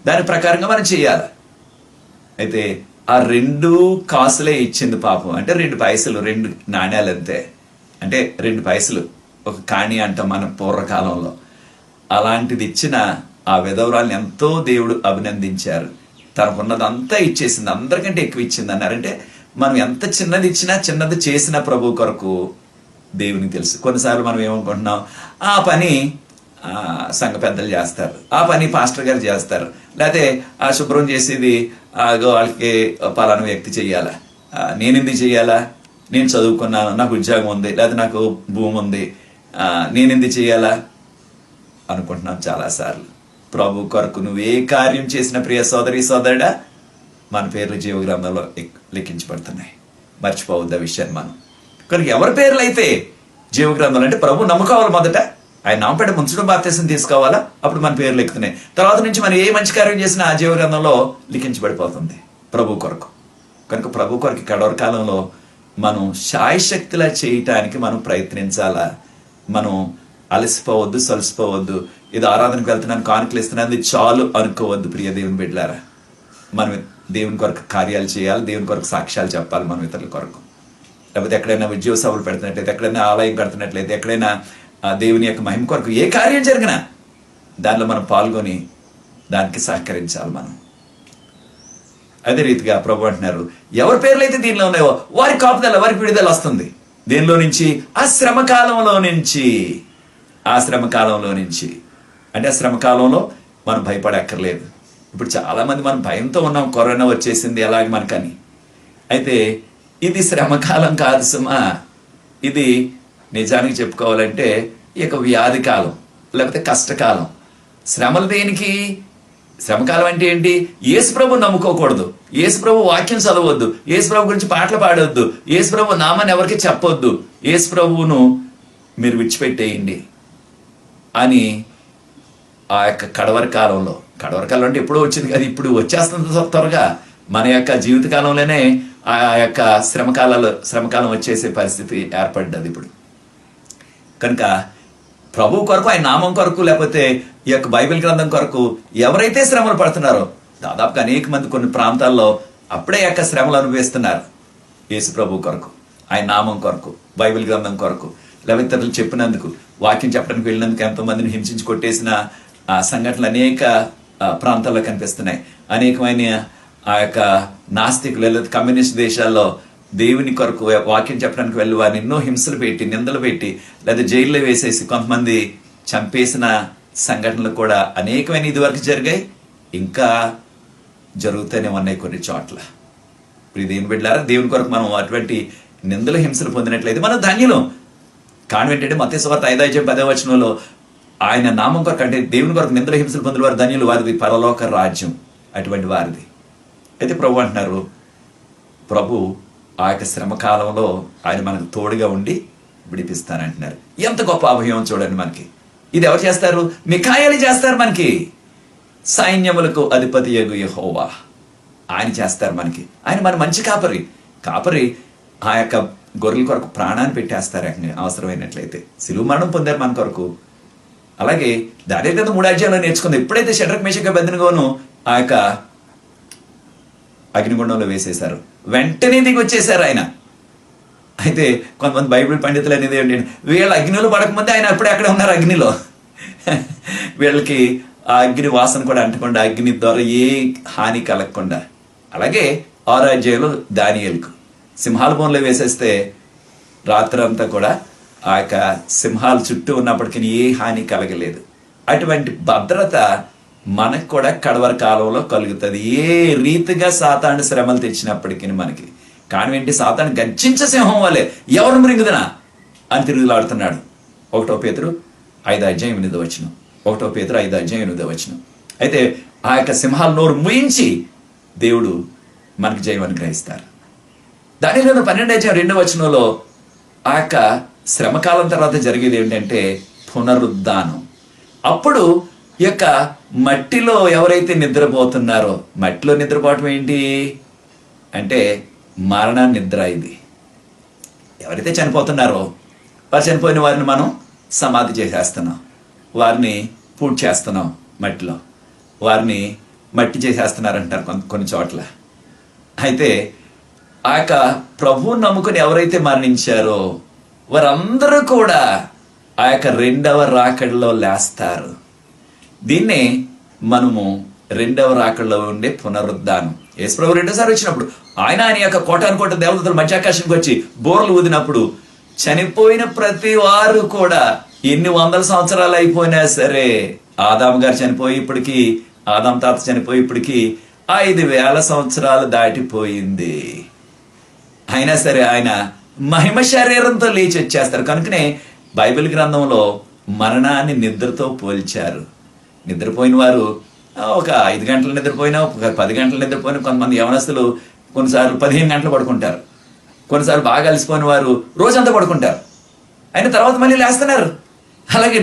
దాని ప్రకారంగా మనం చేయాలి. అయితే ఆ 2 కాసులే ఇచ్చింది పాపం. అంటే 2 పైసలు, 2 నాణ్యాలు అంతే. అంటే 2 పైసలు, ఒక కాణి అంటాం మనం పూర్వకాలంలో. అలాంటిది ఇచ్చిన ఆ విధవరాల్ని ఎంతో దేవుడు అభినందించారు. తనకున్నదంతా ఇచ్చేసింది, అందరికంటే ఎక్కువ ఇచ్చింది అన్నారంటే మనం ఎంత చిన్నది ఇచ్చినా, చిన్నది చేసిన ప్రభు కొరకు దేవునికి తెలుసు. కొన్నిసార్లు మనం ఏమనుకుంటున్నాం, ఆ పని సంఘ పెద్దలు చేస్తారు, ఆ పని పాస్టర్ గారు చేస్తారు, లేకపోతే ఆ శుభ్రం చేసేది వాళ్ళకి పలానా వ్యక్తి చెయ్యాలా, నేను ఎందుకు చెయ్యాలా, నేను చదువుకున్నాను, నాకు ఉద్యోగం ఉంది, లేకపోతే నాకు భూమి ఉంది, నేను ఎందుకు చెయ్యాలా అనుకుంటున్నాం చాలాసార్లు. ప్రభు కొరకు నువ్వు ఏ కార్యం చేసిన ప్రియ సోదరి సోదరుడా, మన పేర్లు జీవ గ్రంథంలో లిఖించబడుతున్నాయి. మర్చిపోవద్దు ఆ విషయాన్ని మనం. కనుక ఎవరి పేర్లు అయితే జీవ గ్రంథంలో, అంటే ప్రభు నమ్ముకోవాలి. మొదట ఆయన నామపేట ముంచడం బాప్తిసం తీసుకోవాలా, అప్పుడు మన పేర్లు ఎక్కుతున్నాయి. తర్వాత నుంచి మనం ఏ మంచి కార్యం చేసినా ఆ జీవ గ్రంథంలో లిఖించబడిపోతుంది ప్రభు కొరకు. కనుక ప్రభు కొరకు కడవరి కాలంలో మనం శాయశక్తిలా చేయటానికి మనం ప్రయత్నించాలా. మనం అలసిపోవద్దు, సలసిపోవద్దు. ఇది ఆరాధనకు వెళ్తున్నాను, కానుకలు ఇస్తున్నాను, ఇది చాలు అనుకోవద్దు. ప్రియ దేవుని బిడ్డలారా, మనం దేవుని కొరకు కార్యాలు చేయాలి, దేవుని కొరకు సాక్ష్యాలు చెప్పాలి మనం ఇతరుల కొరకు. లేకపోతే ఎక్కడైనా ఉద్యోగ సభలు పెడుతున్నట్లయితే, ఎక్కడైనా ఆలయం కడుతున్నట్లయితే, ఎక్కడైనా దేవుని యొక్క మహిమ కొరకు ఏ కార్యం జరిగినా దానిలో మనం పాల్గొని దానికి సహకరించాలి మనం. అదే రీతిగా ప్రభు అంటున్నారు, ఎవరి పేర్లు అయితే దీనిలో ఉన్నాయో వారి కాపుదల, వారికి విడుదల వస్తుంది. దేనిలో నుంచి? ఆ శ్రమకాలంలో నుంచి. ఆ శ్రమకాలంలో నుంచి అంటే ఆ శ్రమకాలంలో మనం భయపడక్కర్లేదు. ఇప్పుడు చాలామంది మనం భయంతో ఉన్నాం, కరోనా వచ్చేసింది అలాగే మనకని. అయితే ఇది శ్రమకాలం కాదు సుమా. ఇది నిజానికి చెప్పుకోవాలంటే ఇక వ్యాధి కాలం, లేకపోతే కష్టకాలం. శ్రమలు దేనికి? శ్రమకాలం అంటే ఏంటి? యేసుప్రభు నమ్ముకోకూడదు, యేసుప్రభు వాక్యం చదవద్దు, యేసుప్రభు గురించి పాటలు పాడవద్దు, యేసుప్రభు నామాన్ని ఎవరికి చెప్పొద్దు, యేసుప్రభువును మీరు విడిచిపెట్టేయండి అని ఆ యొక్క కడవరి కాలంలో అంటే ఎప్పుడో వచ్చింది కదా, ఇప్పుడు వచ్చేస్తుంది త్వరగా. మన యొక్క జీవితకాలంలోనే ఆ యొక్క శ్రమకాలం వచ్చేసే పరిస్థితి ఏర్పడ్డది ఇప్పుడు. కనుక ప్రభు కొరకు, ఆయన నామం కొరకు, లేకపోతే ఈ యొక్క బైబిల్ గ్రంథం కొరకు ఎవరైతే శ్రమలు పడుతున్నారో, దాదాపుగా అనేక మంది కొన్ని ప్రాంతాల్లో అప్పుడే యొక్క శ్రమలు అనుభవిస్తున్నారు. యేసు ప్రభు కొరకు, ఆయన నామం కొరకు, బైబిల్ గ్రంథం కొరకు, లేకపోతే ఇతరులు చెప్పినందుకు, వాక్యం చెప్పడానికి వెళ్ళినందుకు ఎంతో మందిని హింసించి కొట్టేసిన సంఘటనలు అనేక ప్రాంతాల్లో కనిపిస్తున్నాయి. అనేకమైన ఆ యొక్క నాస్తికులు, లేదా కమ్యూనిస్ట్ దేశాల్లో దేవుని కొరకు వాక్యం చెప్పడానికి వెళ్ళి వారిని ఎన్నో హింసలు పెట్టి, నిందలు పెట్టి, లేదా జైల్లో వేసేసి కొంతమంది చంపేసిన సంఘటనలు కూడా అనేకమైన ఇదివరకు జరిగాయి, ఇంకా జరుగుతూనే ఉన్నాయి కొన్ని చోట్ల. ఇప్పుడు దేవుని బిడ్డలారా, దేవుని కొరకు మనం అటువంటి నిందలు హింసలు పొందినట్లయితే మనం ధన్యులం. కారణం ఏంటంటే మత్తయి సువార్త 5:10 ఆయన నామం కొరకు, అంటే దేవుని కొరకు నిందలు హింసలు పొందిన వారు ధన్యులు, వారిది పరలోక రాజ్యం అటువంటి వారిది. అయితే ప్రభు అంటున్నారు, ప్రభు ఆ యొక్క శ్రమ కాలంలో ఆయన మనకు తోడుగా ఉండి విడిపిస్తానంటున్నారు. ఎంత గొప్ప అభయం చూడండి మనకి. ఇది ఎవరు చేస్తారు? మిఖాయేలు చేస్తారు మనకి. సైన్యములకు అధిపతి యెహోవా ఆయన చేస్తారు మనకి. ఆయన మన మంచి కాపరి ఆ యొక్క గొర్రెల కొరకు ప్రాణాన్ని పెట్టేస్తారు అవసరమైనట్లయితే. సిలువ మరణం పొందారు మన కొరకు. అలాగే దాని గ్రంథం 3 అధ్యాయంలో నేర్చుకుంది. ఎప్పుడైతే షడ్రక్ మేషక్ అబేద్నెగోను ఆ యొక్క అగ్నిగుండంలో వేసేశారు, వెంటనే దిగి వచ్చేసారు ఆయన. అయితే కొంతమంది బైబిల్ పండితులు అనేది ఏంటంటే, వీళ్ళ అగ్నిలో పడకముందే ఆయన అప్పుడే అక్కడ ఉన్నారు అగ్నిలో. వీళ్ళకి ఆ అగ్ని వాసన కూడా అంటకుండా, అగ్ని ద్వారా ఏ హాని కలగకుండా. అలాగే 6వ అధ్యాయంలో దానియేలుకు సింహాల బోన్లో వేసేస్తే రాత్రంతా కూడా ఆ యొక్క సింహాల చుట్టూ ఉన్నప్పటికీ ఏ హాని కలగలేదు. అటువంటి భద్రత మనకు కూడా కడవరి కాలంలో కలుగుతుంది. ఏ రీతిగా సాతాను శ్రమలు తెచ్చినప్పటికీ మనకి. కారణం ఏంటి? సాతాను గర్జించే సింహం వల్లే ఎవరు మృంగుదనా అని తిరుగులాడుతున్నాడు. 1 పేతురు 5:8. 1 పేతురు 5:8. అయితే ఆ యొక్క సింహాల నోరు ముయించి దేవుడు మనకి జయం అనుగ్రహిస్తారు. దానిలో 12:2 ఆ యొక్క శ్రమకాలం తర్వాత జరిగేది ఏంటంటే పునరుద్ధానం. అప్పుడు ఈ యొక్క మట్టిలో ఎవరైతే నిద్రపోతున్నారో, మట్టిలో నిద్రపోవటం ఏంటి అంటే మరణ నిద్ర. ఇది ఎవరైతే చనిపోతున్నారో వారు చనిపోయిన వారిని మనం సమాధి చేసేస్తున్నాం, వారిని పూడ్చి చేస్తున్నాం, మట్టిలో వారిని మట్టి చేసేస్తున్నారంటారు కొన్ని చోట్ల. అయితే ఆ యొక్క ప్రభువు నమ్ముకుని ఎవరైతే మరణించారో వారందరూ కూడా ఆ యొక్క 2వ రాకడలో లేస్తారు. దీన్నే మనము 2వ రాకడలో ఉండే పునరుద్ధానం. యేసు ప్రభు 2సారి వచ్చినప్పుడు ఆయన యొక్క కోటాను దేవతలు మధ్యాకాశానికి వచ్చి బోర్లు ఊదినప్పుడు చనిపోయిన ప్రతి వారు కూడా ఎన్ని 100 సంవత్సరాలు అయిపోయినా సరే, ఆదాము గారు చనిపోయి ఇప్పటికీ, ఆదాం తాత చనిపోయి ఇప్పటికీ 5000 సంవత్సరాలు దాటిపోయింది. అయినా సరే ఆయన మహిమ శరీరంతో లేచి వచ్చేస్తారు. కనుకనే బైబిల్ గ్రంథంలో మరణాన్ని నిద్రతో పోల్చారు. నిద్రపోయిన వారు ఒక 5 గంటలు నిద్రపోయినా, ఒక 10 గంటలు నిద్రపోయినా, కొంతమంది యవనస్తులు కొన్నిసార్లు 15 గంటలు పడుకుంటారు, కొన్నిసార్లు బాగా అలసిపోయిన వారు రోజంతా పడుకుంటారు, అయిన తర్వాత మళ్ళీ లేస్తున్నారు. అలాగే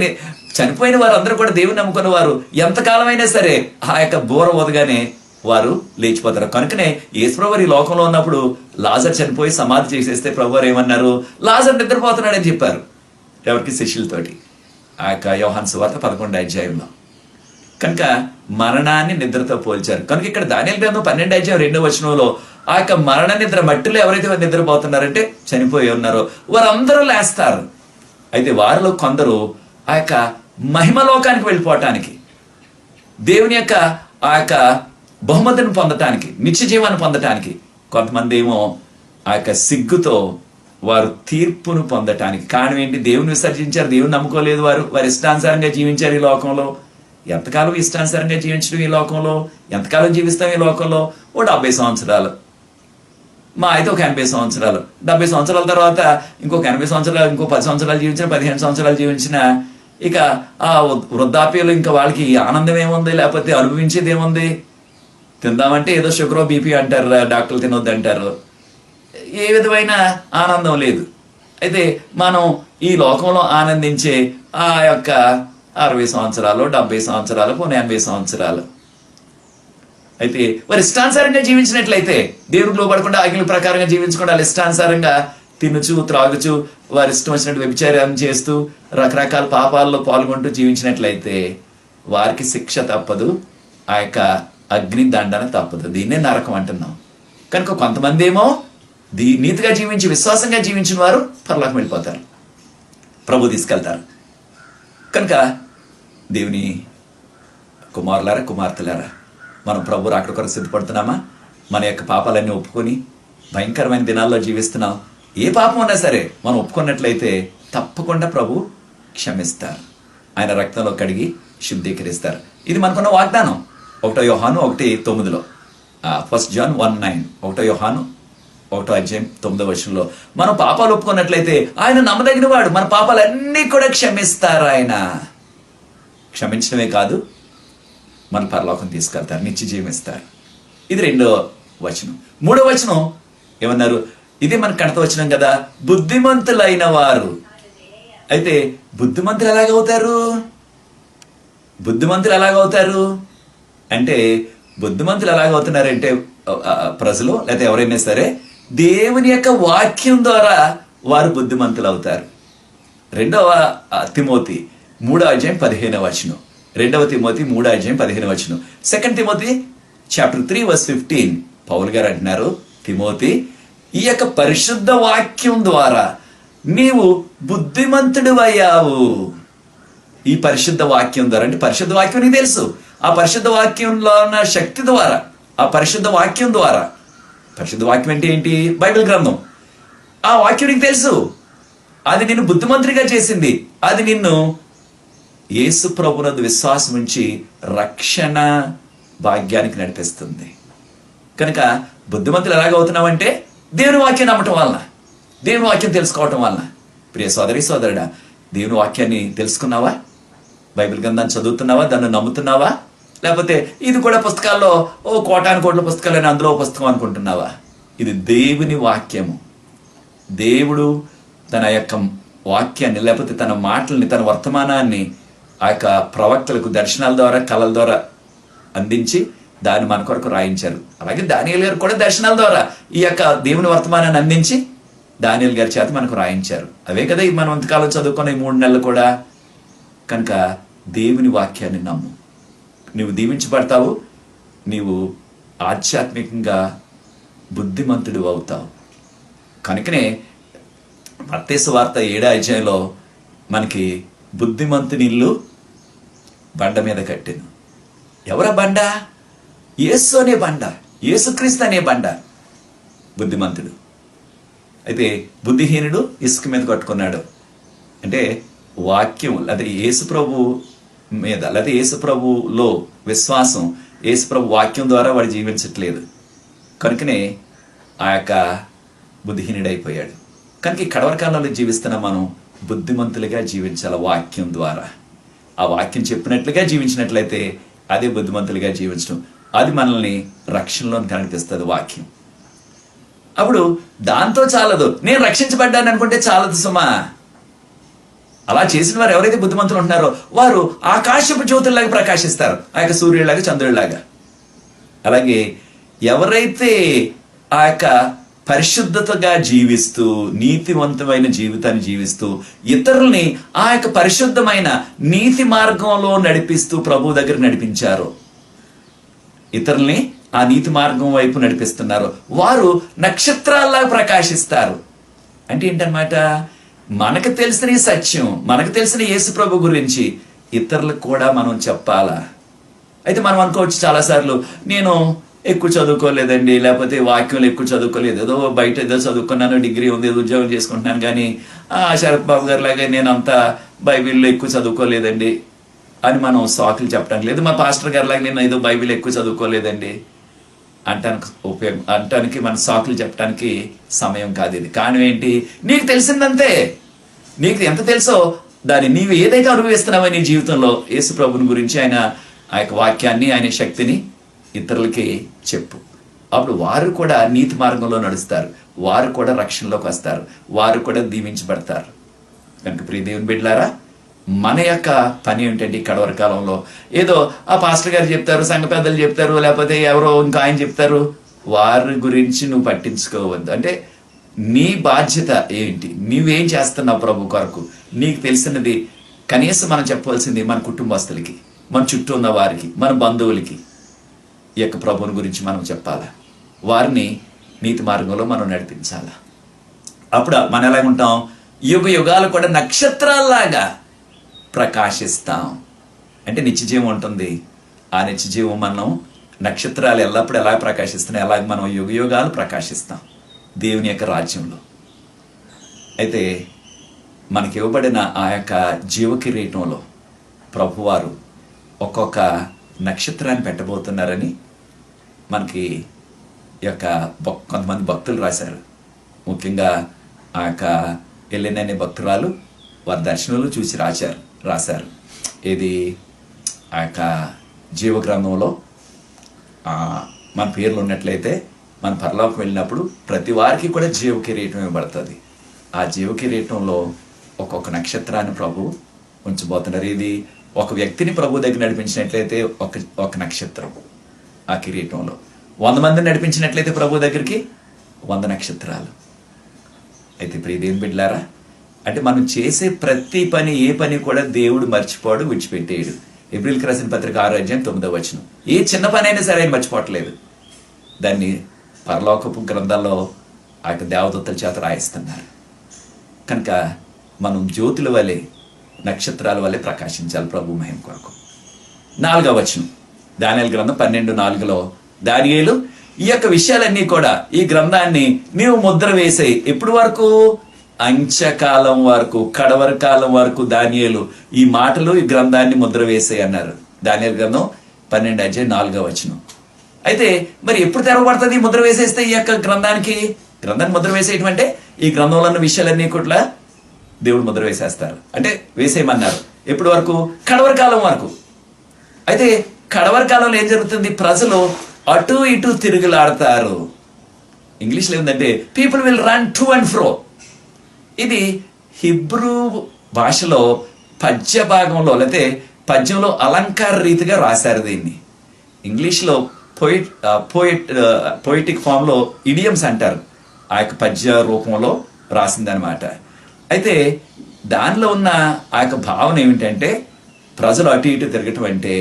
చనిపోయిన వారు అందరూ కూడా దేవుని నమ్ముకున్న వారు ఎంతకాలం అయినా సరే ఆ యొక్క బోర ఊదగానే వారు లేచిపోతారు. కనుకనే యేసు ప్రభువు ఈ లోకంలో ఉన్నప్పుడు లాజర్ చనిపోయి సమాధి చేసేస్తే ప్రభువారు ఏమన్నారు? లాజర్ నిద్రపోతున్నాడని చెప్పారు. ఎవరికి? శిష్యులతోటి. ఆ యొక్క యోహాను సువార్త 11వ. కనుక మరణాన్ని నిద్రతో పోల్చారు. కనుక ఇక్కడ దానియేలు గ్రంథం 12వ ఆ యొక్క మరణ నిద్ర, మట్టిలో ఎవరైతే నిద్రపోతున్నారంటే చనిపోయి ఉన్నారో వారందరూ లేస్తారు. అయితే వారిలో కొందరు ఆ యొక్క మహిమలోకానికి వెళ్ళిపోవటానికి, దేవుని యొక్క ఆ యొక్క బహుమతిని పొందటానికి, నిత్య జీవాన్ని పొందటానికి, కొంతమంది ఏమో ఆ యొక్క సిగ్గుతో వారు తీర్పును పొందటానికి. కారణం ఏంటి? దేవుని విసర్జించారు, దేవుని నమ్ముకోలేదు, వారి ఇష్టానుసారంగా జీవించారు ఈ లోకంలో. ఎంతకాలం ఇష్టానుసారంగా జీవించడం ఈ లోకంలో? ఎంతకాలం జీవిస్తాం ఈ లోకంలో? ఓ 70 సంవత్సరాలు, మా అయితే ఒక 80 సంవత్సరాలు. 70 సంవత్సరాల తర్వాత ఇంకొక 80 సంవత్సరాలు, ఇంకో 10 సంవత్సరాలు జీవించిన, 15 సంవత్సరాలు జీవించిన, ఇక ఆ వృద్ధాప్యంలో ఇంకా వాళ్ళకి ఆనందం ఏముంది? లేకపోతే అనుభవించేది ఏముంది? తిందామంటే ఏదో షుగర్ బీపీ అంటారు, డాక్టర్లు తినొద్దు అంటారు, ఏ విధమైన ఆనందం లేదు. అయితే మనం ఈ లోకంలో ఆనందించే ఆ యొక్క 60 సంవత్సరాలు, 70 సంవత్సరాలు, 80 సంవత్సరాలు. అయితే వారి ఇష్టానుసారంగా జీవించినట్లయితే, దేవుడికి లోబడకుండా ఆజ్ఞల ప్రకారంగా జీవించకుండా వాళ్ళ ఇష్టానుసారంగా తినుచు త్రాగుచు వారి ఇష్టం వచ్చినట్టు వ్యభిచారం చేస్తూ రకరకాల పాపాల్లో పాల్గొంటూ జీవించినట్లయితే వారికి శిక్ష తప్పదు, ఆ యొక్క అగ్ని దండన తప్పదు. దీన్నే నరకం అంటున్నాం. కనుక కొంతమంది ఏమో నీతిగా జీవించి విశ్వాసంగా జీవించిన వారు పరలోకం వెళ్ళిపోతారు, ప్రభు తీసుకెళ్తారు. కనుక దేవుని కుమారులారా, కుమార్తెలారా, మనం ప్రభు రాకడ కొరకు సిద్ధపడుతున్నామా? మన యొక్క పాపాలన్నీ ఒప్పుకొని భయంకరమైన దినాల్లో జీవిస్తున్నాం. ఏ పాపం ఉన్నా సరే మనం ఒప్పుకున్నట్లయితే తప్పకుండా ప్రభు క్షమిస్తారు, ఆయన రక్తంలో కడిగి శుద్ధీకరిస్తారు. ఇది మనకున్న వాగ్దానం. 1 యోహాను 1:9, 1 జాన్ 1:9, 1 యోహాను 1:9 మనం పాపాలు ఒప్పుకున్నట్లయితే ఆయన నమ్మదగిన వాడు, మన పాపాలన్నీ కూడా క్షమిస్తారు. ఆయన క్షమించడమే కాదు, మన పరలోకం తీసుకెళ్తారు, నిత్య జీవిస్తారు. ఇది 2వ వచనం. 3వ వచనం ఏమన్నారు? ఇది మనకు కడత వచనం కదా, బుద్ధిమంతులైన వారు. అయితే బుద్ధిమంతులు ఎలాగవుతారు? బుద్ధిమంతులు ఎలాగవుతారు అంటే, బుద్ధిమంతులు ఎలాగవుతున్నారంటే ప్రజలు లేకపోతే ఎవరైనా సరే దేవుని యొక్క వాక్యం ద్వారా వారు బుద్ధిమంతులు అవుతారు. 2వ తిమోతి 3:15, 2వ తిమోతి 3:15, 2 తిమోతి చాప్టర్ 3:15 పౌలు గారు అంటున్నారు, తిమోతి, ఈ యొక్క పరిశుద్ధ వాక్యం ద్వారా నీవు బుద్ధిమంతుడు అయ్యావు. ఈ పరిశుద్ధ వాక్యం ద్వారా అంటే పరిశుద్ధ వాక్యం నీకు తెలుసు. ఆ పరిశుద్ధ వాక్యంలో ఉన్న శక్తి ద్వారా, ఆ పరిశుద్ధ వాక్యం ద్వారా, పరిశుద్ధ వాక్యం అంటే ఏంటి? బైబిల్ గ్రంథం. ఆ వాక్యం నీకు తెలుసు, అది నిన్ను బుద్ధిమంతుడిగా చేసింది, అది నిన్ను యేసు ప్రభునందు విశ్వాసం ఉంచి రక్షణ భాగ్యానికి నడిపిస్తుంది. కనుక బుద్ధిమంతులు ఎలాగవుతున్నావంటే దేవుని వాక్యం నమ్మటం వలన, దేవుని వాక్యం తెలుసుకోవటం వలన. ప్రియ సోదరి సోదరుడా, దేవుని వాక్యాన్ని తెలుసుకున్నావా? బైబిల్ గ్రంథాన్ని చదువుతున్నావా? దాన్ని నమ్ముతున్నావా? లేకపోతే ఇది కూడా పుస్తకాల్లో కోటాను కోట్ల పుస్తకాలని అందులో పుస్తకం అనుకుంటున్నావా? ఇది దేవుని వాక్యము. దేవుడు తన యొక్క వాక్యాన్ని లేకపోతే తన మాటల్ని, తన వర్తమానాన్ని ఆ యొక్క ప్రవక్తలకు దర్శనాల ద్వారా, కళల ద్వారా అందించి దాన్ని మన కొరకు రాయించారు. అలాగే దానియేలు గారు కూడా దర్శనాల ద్వారా ఈ యొక్క దేవుని వర్తమానాన్ని అందించి దానియేలు గారి చేత మనకు రాయించారు. అవే కదా మనం ఇంతకాలం చదువుకున్న ఈ 3 నెలలు కూడా. కనుక దేవుని వాక్యాన్ని నమ్ము, నీవు దీవించబడతావు, నీవు ఆధ్యాత్మికంగా బుద్ధిమంతుడు అవుతావు. కనుకనే మత్తయి సువార్త 7వ అధ్యాయంలో మనకి బుద్ధిమంతుని ఇల్లు బండ మీద కట్టెను. ఎవరా బండ? యేసు అనే బండ, యేసుక్రీస్తు అనే బండ బుద్ధిమంతుడు. అయితే బుద్ధిహీనుడు ఇసుక మీద కట్టుకున్నాడు. అంటే వాక్యం లేదా యేసు ప్రభు మీద లేదా యేసు ప్రభులో విశ్వాసం, యేసు ప్రభు వాక్యం ద్వారా వాడు జీవించట్లేదు. కనుకనే ఆ యొక్క బుద్ధిహీనుడైపోయాడు. కనుక ఈ కడవరి కాలంలో జీవిస్తున్న మనం బుద్ధిమంతులుగా జీవించాలి వాక్యం ద్వారా. ఆ వాక్యం చెప్పినట్లుగా జీవించినట్లయితే అదే బుద్ధిమంతులుగా జీవించడం, అది మనల్ని రక్షణలో కనిపిస్తుంది వాక్యం. అప్పుడు దాంతో చాలదు, నేను రక్షించబడ్డాను అనుకుంటే చాలదు సుమా. అలా చేసిన వారు ఎవరైతే బుద్ధిమంతులు ఉంటున్నారో వారు ఆకాశపు జ్యోతుల్లాగా ప్రకాశిస్తారు, ఆ యొక్క సూర్యుడిలాగా, చంద్రుడిలాగా. అలాగే ఎవరైతే ఆ యొక్క పరిశుద్ధతగా జీవిస్తూ, నీతివంతమైన జీవితాన్ని జీవిస్తూ, ఇతరుల్ని ఆ యొక్క పరిశుద్ధమైన నీతి మార్గంలో నడిపిస్తూ ప్రభు దగ్గర నడిపించారో, ఇతరుల్ని ఆ నీతి మార్గం వైపు నడిపిస్తున్నారో వారు నక్షత్రాల్లా ప్రకాశిస్తారు. అంటే ఏంటన్నమాట, మనకు తెలిసిన ఈ సత్యం, మనకు తెలిసిన యేసు ప్రభు గురించి ఇతరులకు కూడా మనం చెప్పాలా. అయితే మనం అనుకోవచ్చు చాలాసార్లు, నేను ఎక్కువ చదువుకోలేదండి, లేకపోతే వాక్యంలో ఎక్కువ చదువుకోలేదు, ఏదో బయట ఏదో చదువుకున్నాను, డిగ్రీ ఉంది, ఏదో ఉద్యోగం చేసుకుంటున్నాను, కానీ శరత్ బాబు గారు లాగా నేను అంతా బైబిల్లో ఎక్కువ చదువుకోలేదండి అని మనం సాకులు చెప్పడానికి లేదు. మా పాస్టర్ గారి లాగా నేను ఏదో బైబిల్ ఎక్కువ చదువుకోలేదండి అంటానికి మన సాకులు చెప్పడానికి సమయం కాదు ఇది. కానీ ఏంటి, నీకు తెలిసిందంతే, నీకు ఎంత తెలుసో దాన్ని నీవు ఏదైతే అనుభవిస్తున్నావో నీ జీవితంలో యేసు ప్రభుని గురించి, ఆయన ఆ యొక్క వాక్యాన్ని, ఆయన శక్తిని ఇతరులకి చెప్పు. అప్పుడు వారు కూడా నీతి మార్గంలో నడుస్తారు, వారు కూడా రక్షణలోకి వస్తారు, వారు కూడా దీవించబడతారు. కనుక ప్రియ దేవుని బిడ్డలారా, మన యొక్క పని ఏంటంటే ఈ కడవరి కాలంలో ఏదో ఆ పాస్టర్ గారు చెప్తారు, సంఘ పెద్దలు చెప్తారు, లేకపోతే ఎవరో ఇంకా ఆయన చెప్తారు, వారి గురించి నువ్వు పట్టించుకోవద్దు. అంటే నీ బాధ్యత ఏంటి, నువ్వేం చేస్తున్నావు ప్రభు కొరకు, నీకు తెలిసినది కనీసం మనం చెప్పవలసింది మన కుటుంబస్తులకి, మన చుట్టూ ఉన్న వారికి, మన బంధువులకి ఈ యొక్క ప్రభువుని గురించి మనం చెప్పాలా, వారిని నీతి మార్గంలో మనం నడిపించాలా. అప్పుడు మనం ఎలాగుంటాం, యుగ యుగాలు కూడా నక్షత్రాల్లాగా ప్రకాశిస్తాం. అంటే నిత్యజీవం ఉంటుంది. ఆ నిత్యజీవం మనం నక్షత్రాలు ఎల్లప్పుడూ ఎలా ప్రకాశిస్తున్నాయి, అలాగే మనం యుగ యుగాలు ప్రకాశిస్తాం దేవుని యొక్క రాజ్యంలో. అయితే మనకి ఇవ్వబడిన ఆ యొక్క జీవ కిరీటంలో ప్రభువారు ఒక్కొక్క నక్షత్రాన్ని పెట్టబోతున్నారని మనకి యొక్క కొంతమంది భక్తులు రాశారు. ముఖ్యంగా ఆ యొక్క ఎల్లెననే భక్తురాలు వారి దర్శనంలో చూసి రాశారు. ఇది ఆ యొక్క జీవ గ్రంథంలో మన పేర్లు ఉన్నట్లయితే మన పరలోకం వెళ్ళినప్పుడు ప్రతి వారికి కూడా జీవ కిరీటం ఇవ్వబడుతుంది. ఆ జీవ కిరీటంలో ఒక్కొక్క నక్షత్రాన్ని ప్రభు ఉంచబోతున్నారు. ఇది ఒక వ్యక్తిని ప్రభు దగ్గర నడిపించినట్లయితే ఒక నక్షత్రం ఆ కిరీటంలో, 100 మందిని నడిపించినట్లయితే ప్రభు దగ్గరికి 100 నక్షత్రాలు. అయితే ప్రియ దేవుని బిడ్డలారా, అంటే మనం చేసే ప్రతి పని, ఏ పని కూడా దేవుడు మర్చిపోడు, విడిచిపెట్టేయడు. ఎబ్రిల్కి రాసిన పత్రిక 6:9. ఏ చిన్న పని అయినా సరే ఆయన మర్చిపోవట్లేదు. దాన్ని పరలోకపు గ్రంథాల్లో ఆ యొక్క దేవదూతల చేత రాయిస్తున్నారు. కనుక మనం జ్యోతుల వలె, నక్షత్రాల వలె ప్రకాశించాలి ప్రభు మహిమ కొరకు. 4వ దానియేలు గ్రంథం 12:4 దానియేలు, ఈ యొక్క విషయాలన్నీ కూడా, ఈ గ్రంథాన్ని నీవు ముద్ర వేసేయి. ఎప్పటి వరకు? అంత్యకాలం వరకు, కడవరి కాలం వరకు దానియేలు ఈ మాటలు, ఈ గ్రంథాన్ని ముద్ర వేసేయి అన్నారు. దానియేలు గ్రంథం 12:4. అయితే మరి ఎప్పుడు తెరవబడుతుంది ముద్ర వేసేస్తే ఈ యొక్క గ్రంథాన్ని ముద్ర వేసేయటం అంటే ఈ గ్రంథంలో ఉన్న విషయాలన్నీ కూడా దేవుడు ముద్ర వేసేస్తారు. అంటే వేసేయమన్నారు. ఎప్పటి వరకు? కడవరి కాలం వరకు. అయితే కడవరి కాలంలో ఏం జరుగుతుంది? ప్రజలు అటు ఇటు తిరుగులాడతారు. ఇంగ్లీష్లో ఏంటంటే people will run to and ఫ్రో. ఇది హిబ్రూ భాషలో పద్య భాగంలో, లేకపోతే పద్యంలో అలంకార రీతిగా రాశారు దీన్ని. ఇంగ్లీష్లో పోయిటిక్ ఫామ్లో ఇడియమ్స్ అంటారు. ఆ యొక్క పద్య రూపంలో రాసిందనమాట. అయితే దానిలో ఉన్న ఆ యొక్క భావన ఏమిటంటే, ప్రజలు అటు ఇటు తిరగటం అంటే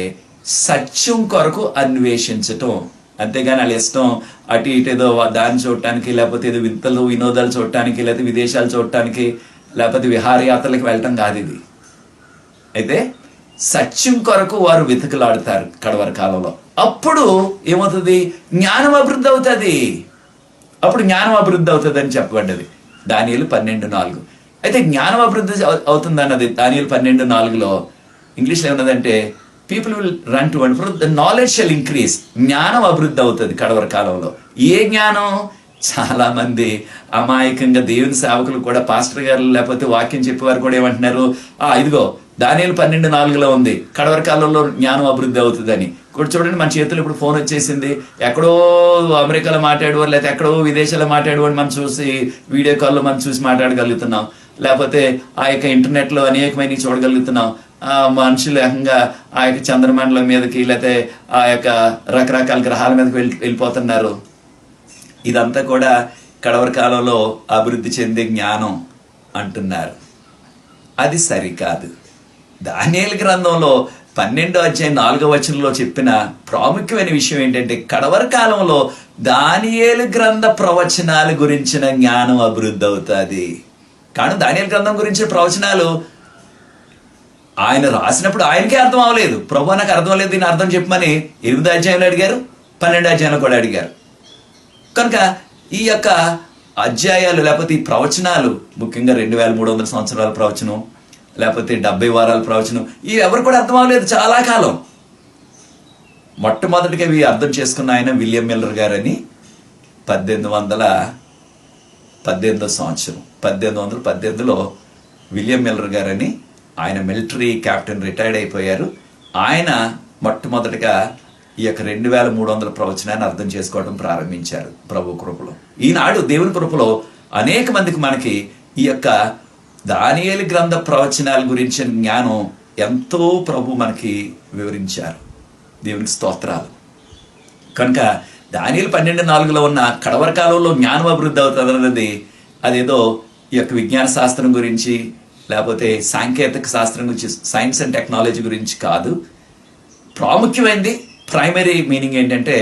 సత్యం కొరకు అన్వేషించటం. అంతేగాని వాళ్ళ ఇష్టం అటు ఇటు ఏదో దాన్ని చూడటానికి, లేకపోతే ఏదో వింతలు వినోదాలు చూడటానికి, లేకపోతే విదేశాలు చూడటానికి, లేకపోతే విహారయాత్రలకు వెళ్ళటం కాదు ఇది. అయితే సత్యం కొరకు వారు వెతుకులాడుతారు కడవరి కాలంలో. అప్పుడు ఏమవుతుంది? జ్ఞానం అభివృద్ధి అవుతుంది. అప్పుడు జ్ఞానం అభివృద్ధి అవుతుంది అని చెప్పబడ్డది దానియేలు 12:4. అయితే జ్ఞానం అభివృద్ధి అవుతుంది అన్నది దానియేలు 12:4లో. ఇంగ్లీష్లో ఏమన్నదంటే people will run to and fro, the knowledge shall increase. జ్ఞానం అభివృద్ధి అవుతుంది కడవరి కాలంలో. ఏ జ్ఞానం? చాలా మంది అమాయకంగా దేవుని సేవకులు కూడా, పాస్టర్ గారు లేకపోతే వాక్యం చెప్పేవారు కూడా ఏమంటున్నారు, ఇదిగో దానియేలు 12:4లో ఉంది కడవరి కాలంలో జ్ఞానం అభివృద్ధి అవుతుందని. ఇప్పుడు చూడండి, మన చేతులు ఇప్పుడు ఫోన్ వచ్చేసింది. ఎక్కడో అమెరికాలో మాట్లాడేవారు, లేకపోతే ఎక్కడో విదేశాల్లో మాట్లాడేవాడు మనం చూసి, వీడియో కాల్లో మనం చూసి మాట్లాడగలుగుతున్నాం. లేకపోతే ఆ యొక్క ఇంటర్నెట్లో అనేకమైన చూడగలుగుతున్నాం. మనుషులు ఏకంగా ఆ యొక్క చంద్రమండలం మీదకి, లేకపోతే ఆ యొక్క రకరకాల గ్రహాల మీదకి వెళ్ళిపోతున్నారు. ఇదంతా కూడా కడవరి కాలంలో అభివృద్ధి చెందే జ్ఞానం అంటున్నారు. అది సరికాదు. దానియేలు గ్రంథంలో 12:4 చెప్పిన ప్రాముఖ్యమైన విషయం ఏంటంటే కడవరి కాలంలో దానియేలు గ్రంథ ప్రవచనాల గురించిన జ్ఞానం అభివృద్ధి అవుతుంది. కానీ దానియేలు గ్రంథం గురించిన ప్రవచనాలు ఆయన రాసినప్పుడు ఆయనకే అర్థం అవ్వలేదు. ప్రభు నాకు అర్థం అవ్వలేదు, దీన్ని అర్థం చెప్పమని 8వ అధ్యాయంలో అడిగారు, 12వ అధ్యాయంలో కూడా అడిగారు. కనుక ఈ యొక్క అధ్యాయాలు లేకపోతే ఈ ప్రవచనాలు, ముఖ్యంగా 2300 సంవత్సరాల ప్రవచనం, లేకపోతే 70 వారాల ప్రవచనం, ఇవి ఎవరు కూడా అర్థం అవ్వలేదు చాలా కాలం. మొట్టమొదటిగా ఇవి అర్థం చేసుకున్న ఆయన విలియం మిల్లర్ గారని 1818లో విలియం మిల్లర్ గారని ఆయన మిలిటరీ కెప్టెన్, రిటైర్డ్ అయిపోయారు. ఆయన మొట్టమొదటిగా ఈ యొక్క 2300 ప్రవచనాన్ని అర్థం చేసుకోవడం ప్రారంభించారు ప్రభు కృపలో. ఈనాడు దేవుని కృపలో అనేక మందికి మనకి ఈ యొక్క దానియేలు గ్రంథ ప్రవచనాల గురించిన జ్ఞానం ఎంతో ప్రభు మనకి వివరించారు. దేవునికి స్తోత్రాలు. కనుక దానియేలు 12:4లో ఉన్న కడవరి కాలంలో జ్ఞానం అభివృద్ధి అవుతుంది అన్నది అదేదో ఈ యొక్క విజ్ఞాన శాస్త్రం గురించి లేకపోతే సాంకేతిక శాస్త్రం గురించి, సైన్స్ అండ్ టెక్నాలజీ గురించి కాదు. ప్రాముఖ్యమైనది ప్రైమరీ మీనింగ్ ఏంటంటే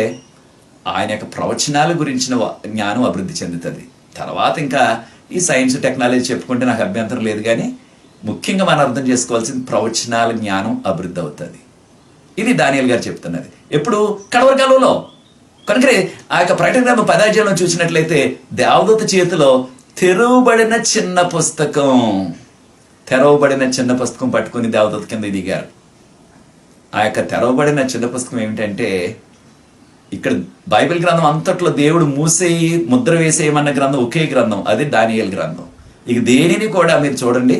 ఆయన యొక్క ప్రవచనాల గురించిన జ్ఞానం అభివృద్ధి చెందుతుంది. తర్వాత ఇంకా ఈ సైన్స్ టెక్నాలజీ చెప్పుకుంటే నాకు అభ్యంతరం లేదు, కానీ ముఖ్యంగా మనం అర్థం చేసుకోవాల్సింది ప్రవచనాల జ్ఞానం అభివృద్ధి అవుతుంది. ఇది దానియేలు గారు చెప్తున్నది ఎప్పుడు కడవరి కాలంలో. కనుక ఆ యొక్క ప్రకటన గ్రంథం 10వ అధ్యాయంలో చూసినట్లయితే దేవదూత చేతిలో తెరవబడిన చిన్న పుస్తకం పట్టుకుని దేవదూత కింద దిగారు. ఆ యొక్క తెరవబడిన చిన్న పుస్తకం ఏమిటంటే, ఇక్కడ బైబిల్ గ్రంథం అంతట్లో దేవుడు మూసేయి ముద్ర వేసేయమన్న గ్రంథం ఒకే గ్రంథం, అది దానియేలు గ్రంథం. ఇక దేనిని కూడా మీరు చూడండి,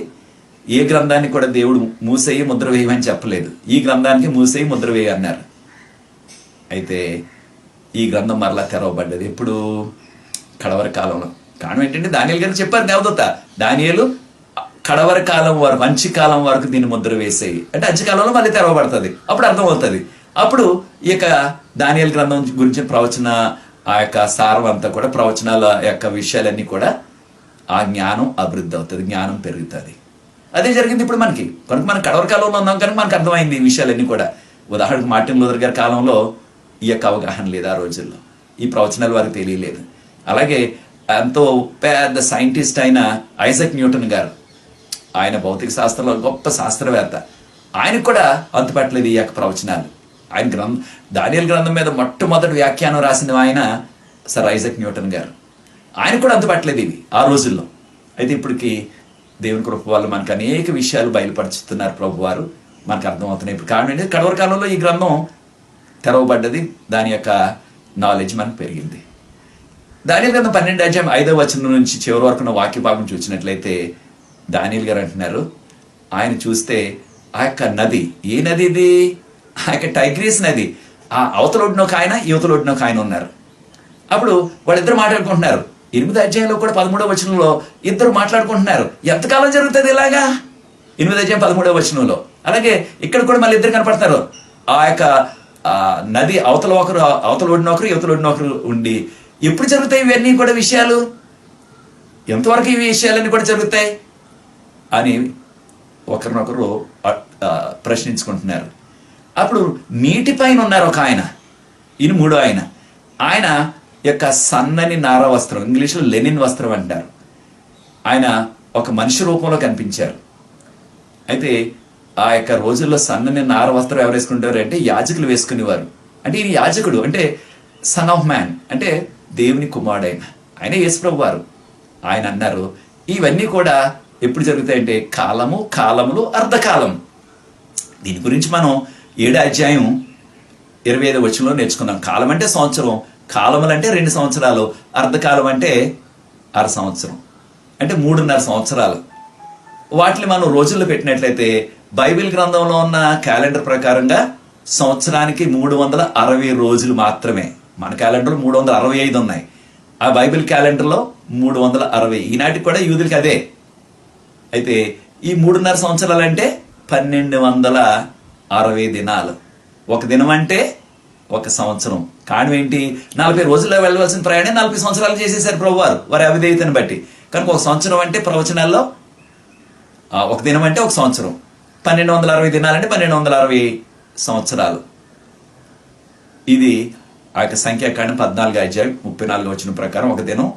ఏ గ్రంథాన్ని కూడా దేవుడు మూసేయి ముద్ర వేయమని చెప్పలేదు. ఈ గ్రంథానికి మూసేయి ముద్ర వేయ అన్నారు. అయితే ఈ గ్రంథం మరలా తెరవబడ్డది ఎప్పుడు? కడవరి కాలంలో. కారణం ఏంటంటే దానియేలు గారు చెప్పారు దేవదూత, దానియేలు కడవరి కాలం వరకు, అంచుకాలం వరకు దీన్ని ముద్ర వేసేయి అంటే అంచుకాలంలో మళ్ళీ తెరవబడుతుంది, అప్పుడు అర్థమవుతుంది. అప్పుడు ఈ యొక్క దానియేలు గ్రంథం గురించి ప్రవచన ఆ యొక్క సారం అంతా కూడా, ప్రవచనాల యొక్క విషయాలన్నీ కూడా ఆ జ్ఞానం అభివృద్ధి అవుతుంది, జ్ఞానం పెరుగుతుంది. అదే జరిగింది ఇప్పుడు మనకి. కనుక మనం కడవరి కాలంలో ఉన్నాం కనుక మనకు అర్థమైంది ఈ విషయాలన్నీ కూడా. ఉదాహరణకు మార్టిన్ లూథర్ గారి కాలంలో ఈ యొక్క అవగాహన లేదు, ఆ రోజుల్లో ఈ ప్రవచనాలు వారికి తెలియలేదు. అలాగే ఎంతో పెద్ద సైంటిస్ట్ అయిన ఐజాక్ న్యూటన్ గారు, ఆయన భౌతిక శాస్త్రంలో గొప్ప శాస్త్రవేత్త, ఆయనకు కూడా అంతుపట్టలేదు ఈ యొక్క ప్రవచనాలు. ఆయన దానియేలు గ్రంథం మీద మొట్టమొదటి వ్యాఖ్యానం రాసిన ఆయన సర్ ఐజాక్ న్యూటన్ గారు, ఆయన కూడా అంతుపట్టలేదు ఇవి ఆ రోజుల్లో. అయితే ఇప్పటికి దేవుని కృప వల్ల మనకు అనేక విషయాలు బయలుపరుచుతున్నారు ప్రభు వారు, మనకు అర్థమవుతున్నాయి. ఇప్పుడు కారణం ఏంటంటే కడవరి కాలంలో ఈ గ్రంథం తెరవబడ్డది, దాని యొక్క నాలెడ్జ్ మనకు పెరిగింది. దానియేలు గ్రంథం 12వ అధ్యాయం 5వ వచనం నుంచి చివరి వరకు ఉన్న వాక్య భాగం చూసినట్లయితే దానియేలు గారు అంటున్నారు, ఆయన చూస్తే ఆ యొక్క నది, ఏ నది ఇది? ఆ యొక్క టైగ్రీస్ నది. ఆ అవతల ఒడ్డున ఒక ఆయన, యువతల ఒడ్డున ఒక ఆయన ఉన్నారు. అప్పుడు వాళ్ళిద్దరు మాట్లాడుకుంటున్నారు. 8వ అధ్యాయంలో కూడా 13వ వచనంలో ఇద్దరు మాట్లాడుకుంటున్నారు. ఎంతకాలం జరుగుతుంది ఇలాగా? 8వ అధ్యాయం 13వ వచనంలో. అలాగే ఇక్కడ కూడా మళ్ళీ ఇద్దరు కనపడతారు. ఆ యొక్క నది అవతల ఒడ్డున ఒకరు, యువతల ఒడ్డున ఒకరు ఉండి, ఎప్పుడు జరుగుతాయి ఇవన్నీ కూడా విషయాలు? ఎంతవరకు ఈ విషయాలన్నీ కూడా జరుగుతాయి అని ఒకరినొకరు ప్రశ్నించుకుంటున్నారు. అప్పుడు నీటి పైన ఉన్నారు ఒక ఆయన, ఈయన మూడో ఆయన. ఆయన యొక్క సన్నని నార వస్త్రం, ఇంగ్లీష్లో లెనిన్ వస్త్రం అంటారు, ఆయన ఒక మనిషి రూపంలో కనిపించారు. అయితే ఆ యొక్క రోజుల్లో సన్నని నార వస్త్రం ఎవరు వేసుకుంటారు అంటే యాజకులు వేసుకునేవారు. అంటే ఈయన యాజకుడు, అంటే సన్ ఆఫ్ మ్యాన్, అంటే దేవుని కుమారుడైన ఆయన యేసుప్రభు వారు. ఆయన అన్నారు ఇవన్నీ కూడా ఎప్పుడు జరుగుతాయంటే కాలములు అర్ధకాలం. దీని గురించి మనం 7వ అధ్యాయం 25వ వచనంలో నేర్చుకున్నాం. కాలం అంటే సంవత్సరం, కాలములు అంటే 2 సంవత్సరాలు, అర్ధకాలం అంటే 1/2 సంవత్సరం, అంటే 3.5 సంవత్సరాలు. వాటిని మనం రోజుల్లో పెట్టినట్లయితే బైబిల్ గ్రంథంలో ఉన్న క్యాలెండర్ ప్రకారంగా సంవత్సరానికి 360 రోజులు మాత్రమే. మన క్యాలెండర్లో 365 ఉన్నాయి, ఆ బైబిల్ క్యాలెండర్లో 360. ఈనాటికి కూడా యూదులకి అదే. అయితే ఈ 3.5 సంవత్సరాలు అంటే 1260 దినాలు. ఒక దినం అంటే ఒక సంవత్సరం. కారణం ఏంటి? 40 రోజుల్లో వెళ్ళవలసిన ప్రయాణం 40 సంవత్సరాలు చేసేసారు ప్రభు వారు, వారి అవిధేయతను బట్టి. కనుక ఒక సంవత్సరం అంటే ప్రవచనాల్లో ఒక దినం అంటే ఒక సంవత్సరం. 1260 దినాలంటే 1260 సంవత్సరాలు. ఇది ఆ యొక్క సంఖ్యాకాండం 14 వచ్చిన ప్రకారం ఒక దినం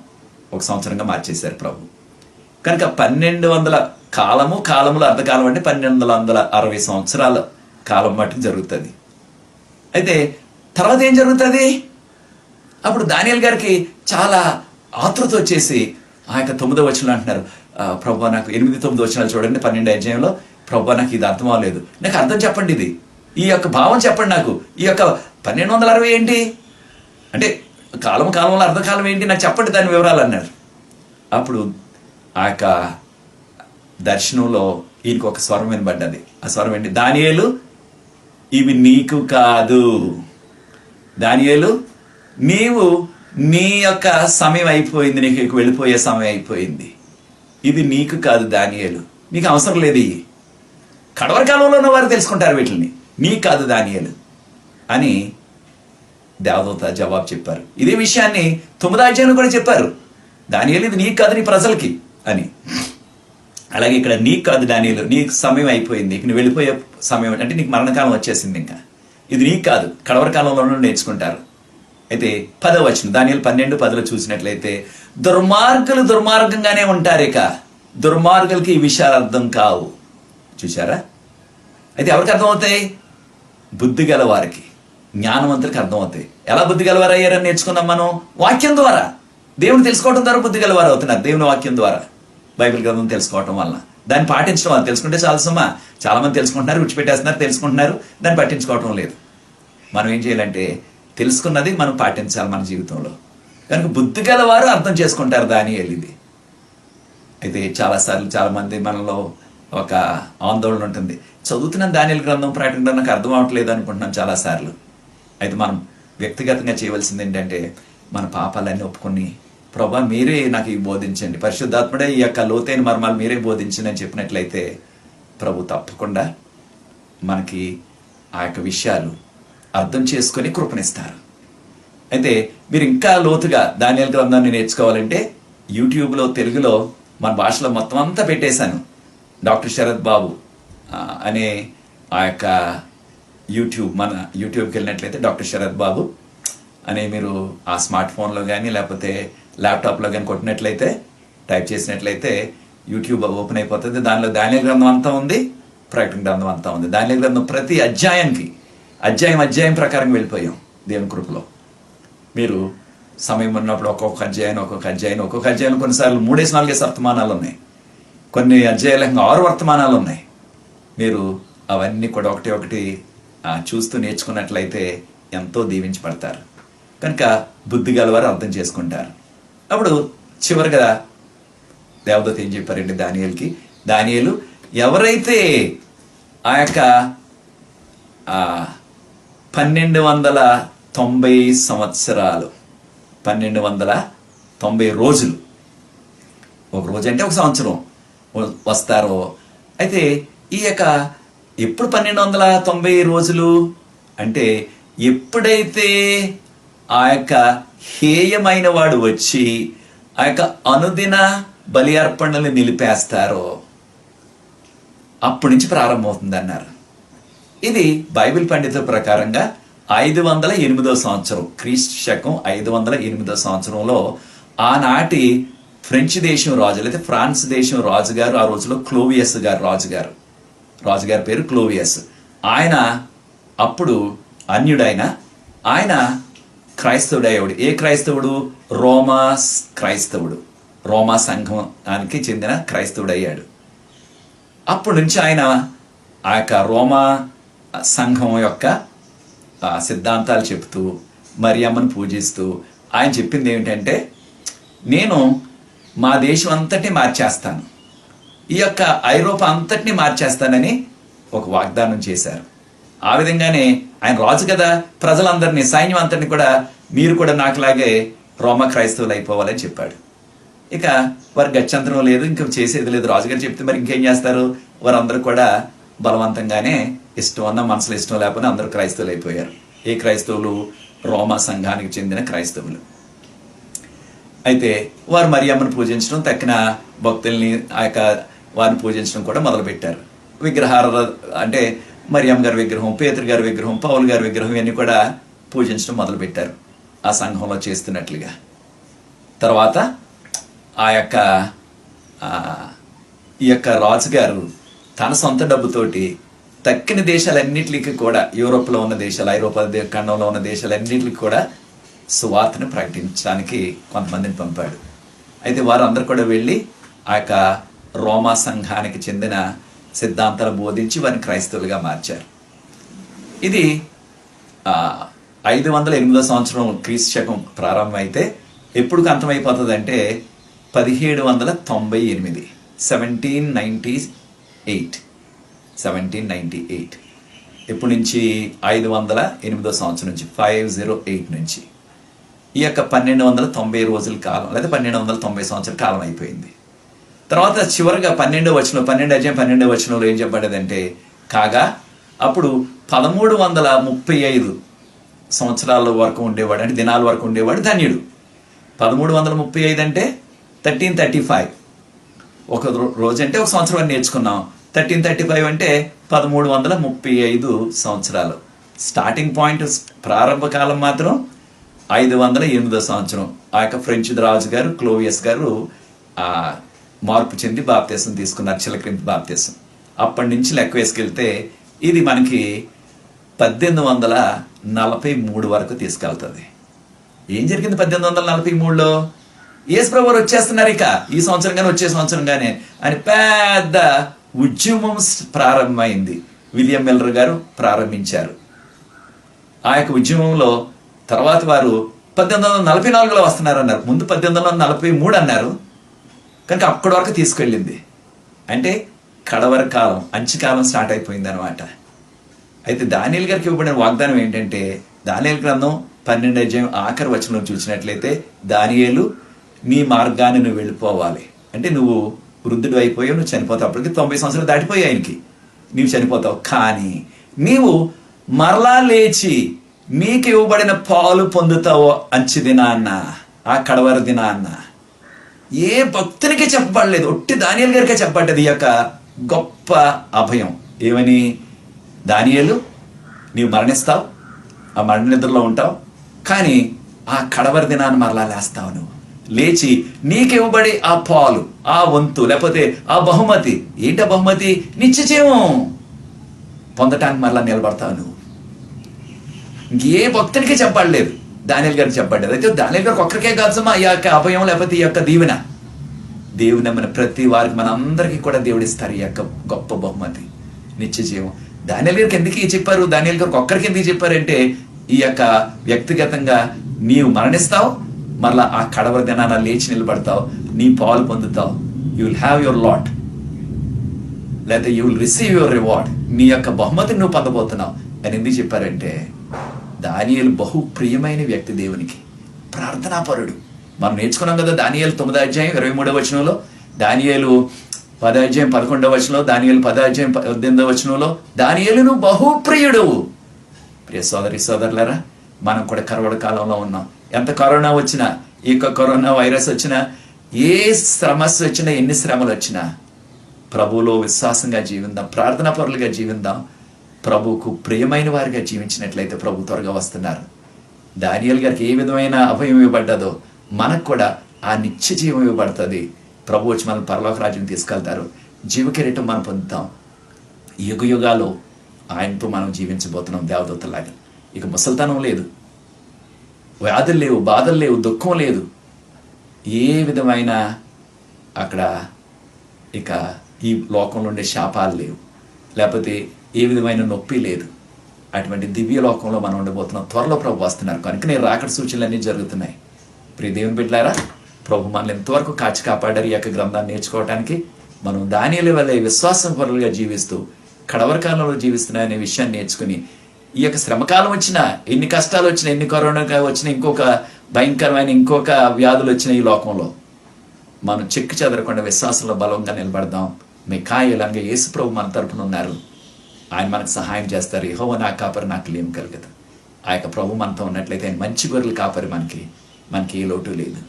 ఒక సంవత్సరంగా మార్చేశారు ప్రభు. కనుక 1200 కాలములు అర్ధకాలం అంటే 1260 సంవత్సరాల కాలం మట్టుకు జరుగుతుంది. అయితే తర్వాత ఏం జరుగుతుంది? అప్పుడు దానియేలు గారికి చాలా ఆతృత వచ్చేసి ఆ యొక్క 9వ వచనంలో అంటున్నారు, ప్రభు నాకు 8-9 వచనాలు చూడండి 12వ అధ్యాయంలో, ప్రభు నాకు ఇది అర్థం అవ్వలేదు, నాకు అర్థం చెప్పండి, ఇది ఈ యొక్క భావం చెప్పండి, నాకు ఈ యొక్క 1260 ఏంటి అంటే కాలంలో అర్ధకాలం ఏంటి నాకు చెప్పండి, దాని వివరాలు అన్నారు. అప్పుడు ఆ యొక్క దర్శనంలో ఈయనకు ఒక స్వరం వినబడ్డది. ఆ స్వరం ఏంటి? దానియేలు, ఇవి నీకు కాదు. దానియేలు, నీవు నీ యొక్క సమయం అయిపోయింది, నీకు వెళ్ళిపోయే సమయం అయిపోయింది. ఇది నీకు కాదు దానియేలు, నీకు అవసరం లేదు. ఇవి కడవరి కాలంలో ఉన్న వారు తెలుసుకుంటారు వీటిని, నీకు కాదు దానియేలు అని దేవదూత జవాబు చెప్పారు. ఇదే విషయాన్ని 9వ అధ్యాయంలో కూడా చెప్పారు. దానియేలు, ఇది నీకు కాదు నీ ప్రజలకి అని. అలాగే ఇక్కడ నీకు కాదు దానియేలు, నీకు సమయం అయిపోయింది, నువ్వు వెళ్ళిపోయే సమయం అంటే నీకు మరణకాలం వచ్చేసింది, ఇంకా ఇది నీకు కాదు, కడవరి కాలంలో నేర్చుకుంటారు. అయితే 10వ వచనం దానియేలు 12:10 చూసినట్లయితే, దుర్మార్గులు దుర్మార్గంగానే ఉంటారు, ఇక దుర్మార్గులకి ఈ విషయాలు అర్థం కావు. చూసారా? అయితే ఎవరికి అర్థమవుతాయి? బుద్ధి గల వారికి, జ్ఞానవంతులకి అర్థమవుతాయి. ఎలా బుద్ధి గలవారు అయ్యారని నేర్చుకుందాం మనం? వాక్యం ద్వారా, దేవుని తెలుసుకోవడం ద్వారా బుద్ధి గలవారు అవుతున్నారు. దేవుని వాక్యం ద్వారా, బైబిల్ గ్రంథం తెలుసుకోవటం వల్ల, దాన్ని పాటించడం వల్ల. తెలుసుకుంటే చాలా సుమా, చాలా మంది తెలుసుకుంటున్నారు, విడిచిపెట్టేస్తున్నారు, తెలుసుకుంటున్నారు, దాన్ని పట్టించుకోవటం లేదు. మనం ఏం చేయాలంటే తెలుసుకున్నది మనం పాటించాలి మన జీవితంలో. కనుక బుద్ధి గలవారు అర్థం చేసుకుంటారు దానియేలు ఇది. అయితే చాలాసార్లు చాలా మంది మనలో ఒక ఆందోళన ఉంటుంది, చదువుతున్నాను దానియేలు గ్రంథం, ప్రకటన గ్రంథం, నాకు అర్థం అవ్వట్లేదు అనుకుంటున్నాం చాలాసార్లు. అయితే మనం వ్యక్తిగతంగా చేయవలసింది ఏంటంటే మన పాపాలన్నీ ఒప్పుకొని, ప్రభా మీరే నాకు ఇవి బోధించండి, పరిశుద్ధాత్ముడే ఈ యొక్క లోతైన మర్మాలు మీరే బోధించండి అని చెప్పినట్లయితే ప్రభు తప్పకుండా మనకి ఆ యొక్క విషయాలు అర్థం చేసుకొని కృపణిస్తారు. అయితే మీరు ఇంకా లోతుగా దానియేలు గ్రంథాన్ని నేర్చుకోవాలంటే యూట్యూబ్లో తెలుగులో మన భాషలో మొత్తం అంతా పెట్టేశాను. డాక్టర్ శరత్ బాబు అనే ఆ యొక్క మన యూట్యూబ్కి వెళ్ళినట్లయితే డాక్టర్ శరత్ బాబు అనే మీరు ఆ స్మార్ట్ ఫోన్లో కానీ లేకపోతే ల్యాప్టాప్లో కానీ కొట్టినట్లయితే, టైప్ చేసినట్లయితే యూట్యూబ్ ఓపెన్ అయిపోతుంది. దానిలో దానియేలు గ్రంథం అంతా ఉంది, ప్రకటన గ్రంథం అంతా ఉంది. దానియేలు గ్రంథం ప్రతి అధ్యాయానికి అధ్యాయం ప్రకారం వెళ్ళిపోయాం దేవుని కృపలో. మీరు సమయం ఉన్నప్పుడు ఒక్కొక్క అధ్యాయం కొన్నిసార్లు 3-4 వర్తమానాలు ఉన్నాయి, కొన్ని అధ్యాయాలు 6 వర్తమానాలు ఉన్నాయి. మీరు అవన్నీ కూడా ఒకటి చూస్తూ నేర్చుకున్నట్లయితే ఎంతో దీవించబడతారు. కనుక బుద్ధి గలవారు అర్థం చేసుకుంటారు. అప్పుడు చివరిగా దేవదూత ఏం చెప్పారంటే దానియేలుకి, దానియేలు, ఎవరైతే ఆ యొక్క 1290 సంవత్సరాలు 1290 రోజులు, ఒక రోజు అంటే ఒక సంవత్సరం వస్తారో, అయితే ఈ యొక్క ఎప్పుడు 1290 రోజులు అంటే ఎప్పుడైతే ఆ యొక్క హేయమైన వాడు వచ్చి ఆ యొక్క అనుదిన బలి అర్పణలు నిలిపేస్తారో అప్పటి నుంచి ప్రారంభమవుతుంది అన్నారు. ఇది బైబిల్ పండితుల ప్రకారంగా 508వ సంవత్సరం, క్రీస్తు శకం 508వ సంవత్సరంలో ఆనాటి ఫ్రెంచ్ దేశం రాజు, లేదా ఫ్రాన్స్ దేశం రాజుగారు, ఆ రోజులో క్లోవియస్ గారు రాజుగారి పేరు క్లోవియస్. ఆయన అప్పుడు అన్యుడైన ఆయన క్రైస్తవుడయ్యాడు. ఏ క్రైస్తవుడు? రోమా సంఘానికి చెందిన క్రైస్తవుడయ్యాడు. అప్పటి నుంచి ఆయన ఆ యొక్క రోమా సంఘం యొక్క సిద్ధాంతాలు చెప్తూ మరియమ్మను పూజిస్తూ ఆయన చెప్పింది ఏమిటంటే, నేను మా దేశం అంతటినీ మార్చేస్తాను, ఈ యొక్క ఐరోపా అంతటినీ మార్చేస్తానని ఒక వాగ్దానం చేశారు. ఆ విధంగానే ఆయన రాజు కదా, ప్రజలందరినీ, సైన్యం అంతటిని కూడా మీరు కూడా నాకులాగే రోమా క్రైస్తవులు అయిపోవాలని చెప్పాడు. ఇక వారి గత్యంతరం లేదు, ఇంకా చేసేది లేదు. రాజుగారు చెప్తే మరి ఇంకేం చేస్తారు? వారందరూ కూడా బలవంతంగానే ఇష్టం అన్న మనసులో ఇష్టం లేకపోయినా అందరూ క్రైస్తవులు అయిపోయారు. ఏ క్రైస్తవులు? రోమా సంఘానికి చెందిన క్రైస్తవులు. అయితే వారు మరియమ్మను పూజించడం, తక్కిన భక్తుల్ని ఆ యొక్క వారిని పూజించడం కూడా మొదలుపెట్టారు. విగ్రహాల అంటే మరియమ్మ గారి విగ్రహం, పేతురు గారి విగ్రహం, పౌలు గారి విగ్రహం ఇవన్నీ కూడా పూజించడం మొదలుపెట్టారు ఆ సంఘంలో చేస్తున్నట్లుగా. తర్వాత ఈ యొక్క రాజుగారు తన సొంత డబ్బుతోటి తక్కిన దేశాలన్నిటికీ కూడా, యూరోప్లో ఉన్న దేశాలు, ఐరోపా ఖండంలో ఉన్న దేశాలన్నిటికీ కూడా సువార్తను ప్రకటించడానికి కొంతమందిని పంపాడు. అయితే వారందరూ కూడా వెళ్ళి ఆ యొక్క రోమా సంఘానికి చెందిన సిద్ధాంతాలు బోధించి వారిని క్రైస్తవులుగా మార్చారు. ఇది 508వ సంవత్సరం క్రీస్తు శకం ప్రారంభమైతే ఎప్పుడు అంతమైపోతుంది అంటే 1798, 1798. ఎప్పటి నుంచి? 508వ సంవత్సరం నుంచి, 508 నుంచి. ఈ యొక్క 1290 రోజుల కాలం లేదా 1290 సంవత్సరాల కాలం అయిపోయింది. తర్వాత చివరిగా 12వ వచనంలో ఏం చెప్పబడేదంటే, కాగా అప్పుడు 1335 సంవత్సరాల వరకు ఉండేవాడు, అంటే దినాల వరకు ఉండేవాడు ధన్యుడు. 1335 అంటే 1335, ఒక రోజు అంటే ఒక సంవత్సరం అని నేర్చుకున్నాం. 1335 అంటే 1335 సంవత్సరాలు. స్టార్టింగ్ పాయింట్, ప్రారంభ కాలం మాత్రం 508వ సంవత్సరం. ఆ యొక్క ఫ్రెంచ్ రాజు గారు క్లోవియస్ గారు మార్పు చెంది బాప్తీసం తీసుకున్నారు, చిలకరింపు బాప్తీసం. అప్పటి నుంచి లెక్క వేసుకెళ్తే ఇది మనకి 1843 వరకు తీసుకెళ్తుంది. ఏం జరిగింది 1843లో? యేసు ప్రభువు వచ్చేస్తున్నారు ఇక ఈ సంవత్సరం కానీ వచ్చే సంవత్సరం కానీ అని పెద్ద ఉద్యమం ప్రారంభమైంది. విలియం మిల్లర్ గారు ప్రారంభించారు ఆ యొక్క ఉద్యమంలో. తర్వాత వారు 1844లో వస్తున్నారన్నారు, ముందు 1843 అన్నారు. కనుక అక్కడి వరకు తీసుకెళ్ళింది. అంటే కడవరి కాలం, అంచుకాలం స్టార్ట్ అయిపోయింది అనమాట. అయితే దానియేలు గారికి ఇవ్వబడిన వాగ్దానం ఏంటంటే, దానియేలు గ్రంథం 12వ అధ్యాయం ఆఖరి వచనం చూసినట్లయితే, దానియేలు నీ మార్గాన్ని నువ్వు వెళ్ళిపోవాలి. అంటే నువ్వు వృద్ధుడు అయిపోయావు, నువ్వు చనిపోతావు. అప్పటికి 90 సంవత్సరాలు దాటిపోయాయి ఆయనకి. నీవు చనిపోతావు, కానీ నీవు మరలా లేచి నీకు ఇవ్వబడిన పాలు పొందుతావో అంచు దినాన్న, ఆ కడవరి దినాన్న. ఏ భక్తునికే చెప్పబడలేదు, ఒట్టి దానియేలు గారికే చెప్పబడ్డది ఈ యొక్క గొప్ప అభయం. ఏమని? దానియేలు నీవు మరణిస్తావు, ఆ మరణ నిద్రలో ఉంటావు, కానీ ఆ కడవరి దినాన్ని మరలా లేస్తావు. నువ్వు లేచి నీకు ఇవ్వబడి ఆ పాలు, ఆ వంతు, లేకపోతే ఆ బహుమతి. ఏంట బహుమతి? నిత్యజీవం పొందటానికి మరలా నిలబడతావు నువ్వు. ఇంకే భక్తునికే చెప్పబడలేదు, దానియేలు గారికి చెప్పబడ్డది. అయితే దానియేలు గారికి ఒక్కరికే కాదు ఈ యొక్క అభయం, లేకపోతే ఈ యొక్క దీవెన. దేవుని మన ప్రతి వారికి, మన అందరికీ కూడా దేవుడు ఇస్తారు ఈ యొక్క గొప్ప బహుమతి, నిత్యజీవం. దానియేలు గారికి ఎందుకు చెప్పారు? దానియేలు గారికి ఒక్కరికి ఎందుకు చెప్పారంటే, ఈ యొక్క వ్యక్తిగతంగా నీవు మరణిస్తావు, మరలా ఆ కడవరి దినాన లేచి నిలబడతావు, నీ పాలు పొందుతావు, you will have your lot, లేదా you will receive your reward. నీ యొక్క బహుమతిని నువ్వు పొందబోతున్నావు అని ఎందుకు చెప్పారంటే, దానియేలు బహు ప్రియమైన వ్యక్తి దేవునికి, ప్రార్థనాపరుడు. మనం నేర్చుకున్నాం కదా దానియేలు 9వ అధ్యాయం 23వ వచనంలో, దానియేలు 10వ అధ్యాయం 11వ వచనంలో, దానియేలు 10వ అధ్యాయం 18వ వచనంలో, దానియేలును బహుప్రియుడు. ప్రియ సోదరి సోదరులారా, మనం కూడా కరోనా కాలంలో ఉన్నాం. ఎంత కరోనా వచ్చినా, ఈ యొక్క కరోనా వైరస్ వచ్చినా, ఏ సమస్య వచ్చినా, ఎన్ని శ్రమలు వచ్చినా, ప్రభువులో విశ్వాసంగా జీవిద్దాం, ప్రార్థనా పరులుగా జీవిద్దాం. ప్రభువుకు ప్రియమైన వారిగా జీవించినట్లయితే ప్రభు త్వరగా వస్తున్నారు. దానియేలు గారికి ఏ విధమైన అభయం ఇవ్వబడ్డదో మనకు కూడా ఆ నిత్య జీవం ఇవ్వబడుతుంది. ప్రభు వచ్చి మనం పరలోక రాజ్యం తీసుకెళ్తారు, జీవకిరీటం మనం పొందుతాం. యుగ యుగాలు ఆయనతో మనం జీవించబోతున్నాం దేవదూతలాగా. ఇక ముసలితనం లేదు, వ్యాధులు లేవు, బాధలు లేవు, దుఃఖం లేదు, ఏ విధమైన అక్కడ ఇక ఈ లోకంలో ఉండే శాపాలు లేవు, లేకపోతే ఏ విధమైన నొప్పి లేదు. అటువంటి దివ్య లోకంలో మనం ఉండబోతున్నాం. త్వరలో ప్రభు వస్తున్నారు కనుక నేను రాకడ సూచనలు అన్నీ జరుగుతున్నాయి. ప్రియ దేవుని బిడ్డలారా, ప్రభు మనల్ని ఎంతవరకు కాచి కాపాడారు ఈ యొక్క గ్రంథాన్ని నేర్చుకోవడానికి. మనం దానియేలు వల్లే విశ్వాసం పరులుగా జీవిస్తూ కడవరి కాలంలో జీవిస్తున్నాయనే విషయాన్ని నేర్చుకుని, ఈ యొక్క శ్రమకాలం వచ్చినా, ఎన్ని కష్టాలు వచ్చినా, ఎన్ని కరోనా వచ్చినా, ఇంకొక భయంకరమైన ఇంకొక వ్యాధులు వచ్చిన ఈ లోకంలో మనం చెక్కు చెదరకుండా విశ్వాసంలో బలంగా నిలబడదాం. మిఖాయేలంగా యేసు ప్రభు మన తరపున ఉన్నారు, ఆయన మనకు సహాయం చేస్తారు. యెహోవా నా కాపరి, నాకు లేమి కలగదు. ఆ యొక్క ప్రభు మనతో ఉన్నట్లయితే ఆయన మంచి గొర్రెలు కాపరి, మనకి ఏ లోటు లేదు.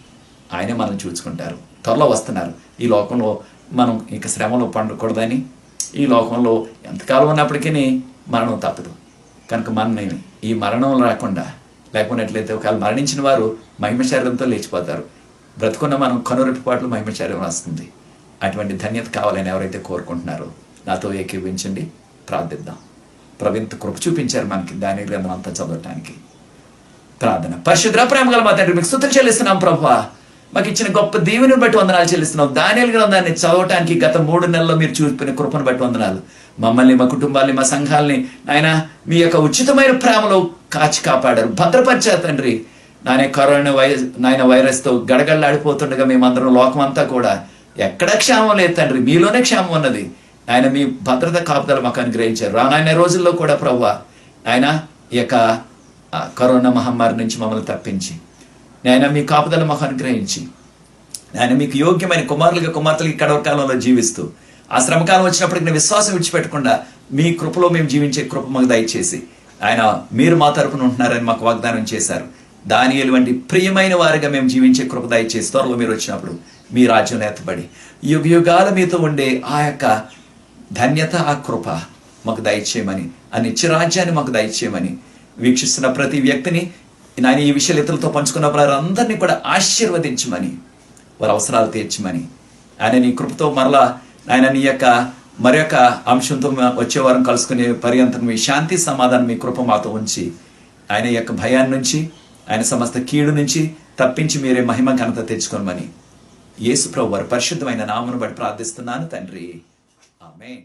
ఆయనే మనం చూసుకుంటారు. త్వరలో వస్తున్నారు. ఈ లోకంలో మనం ఇక శ్రమలో పండకూడదని ఈ లోకంలో ఎంతకాలం ఉన్నప్పటికీ మరణం తప్పదు. కనుక మనని ఈ మరణం రాకుండా, లేకున్నట్లయితే ఒకవేళ మరణించిన వారు మహిమ శరీరంతో లేచిపోతారు. బ్రతుకున్న మనం కనురెప్పిపాట్లు మహిమ శరీరం వస్తుంది. అటువంటి ధన్యత కావాలని ఎవరైతే కోరుకుంటున్నారో నాతో ఏకీభవించండి, ప్రార్థిద్దాం. ప్రవీణ్ కృప చూపించారు మనకి దానియేలు గ్రంథం అంతా చదవటానికి. ప్రార్థన. పరిశుద్ధ ప్రేమ గల మా తండ్రి, మీకు స్తుతులు చెల్లిస్తున్నాం ప్రభువా. మాకు ఇచ్చిన గొప్ప దీవెని బట్టి వందనాలు చెల్లిస్తున్నాం. దానియేలు గ్రంథాన్ని చదవటానికి గత 3 నెలల్లో మీరు చూపిన కృపను బట్టి వందనాలు. మమ్మల్ని, మా కుటుంబాన్ని, మా సంఘాలని ఆయన మీ యొక్క ఉచితమైన ప్రేమలో కాచి కాపాడారు, భద్రపరిచారు తండ్రి. కరోనా వైరస్తో గడగడలాడిపోతుండగా మేమందరం లోకం అంతా కూడా ఎక్కడ క్షేమం లేదు తండ్రి, మీలోనే క్షేమం ఉన్నది. ఆయన మీ భద్రత కాపుదల మాకు అనుగ్రహించారు. రానాయన రోజుల్లో కూడా ప్రభువా ఆయన ఈ యొక్క కరోనా మహమ్మారి నుంచి మమ్మల్ని తప్పించి ఆయన మీ కాపుదల మాకు అనుగ్రహించి ఆయన మీకు యోగ్యమైన కుమారులుగా కుమార్తెలకి కడవ కాలంలో జీవిస్తూ ఆ శ్రమకాలం వచ్చినప్పటికీ విశ్వాసం విడిచిపెట్టకుండా మీ కృపలో మేము జీవించే కృప మాకు దయచేసి ఆయన మీరు మా తరపున ఉంటున్నారని మాకు వాగ్దానం చేశారు. దానియేలు వంటి ప్రియమైన వారిగా మేము జీవించే కృప దయచేసి త్వరలో మీరు వచ్చినప్పుడు మీ రాజ్యం ఎత్తబడి యుగ యుగాల మీతో ఉండే ఆ యొక్క ధన్యత, ఆ కృప మాకు దయచేయమని, ఆ నిత్యరాజ్యాన్ని మాకు దయచేయమని, వీక్షిస్తున్న ప్రతి వ్యక్తిని నాయన ఈ విషయాలు ఇతరులతో పంచుకున్న వారందరినీ కూడా ఆశీర్వదించమని, వారి అవసరాలు తీర్చమని ఆయన నీ కృపతో మరలా ఆయన నీ యొక్క మరొక అంశంతో వచ్చే వారం కలుసుకునే పర్యంతం మీ శాంతి సమాధానం మీ కృప మాతో ఉంచి ఆయన యొక్క భయాన్ని నుంచి ఆయన సమస్త కీడు నుంచి తప్పించి మీరే మహిమ ఘనత తెచ్చుకోమని యేసు ప్రభువు వారి పరిశుద్ధమైన నామమును బట్టి ప్రార్థిస్తున్నాను తండ్రి. ఆమేన్.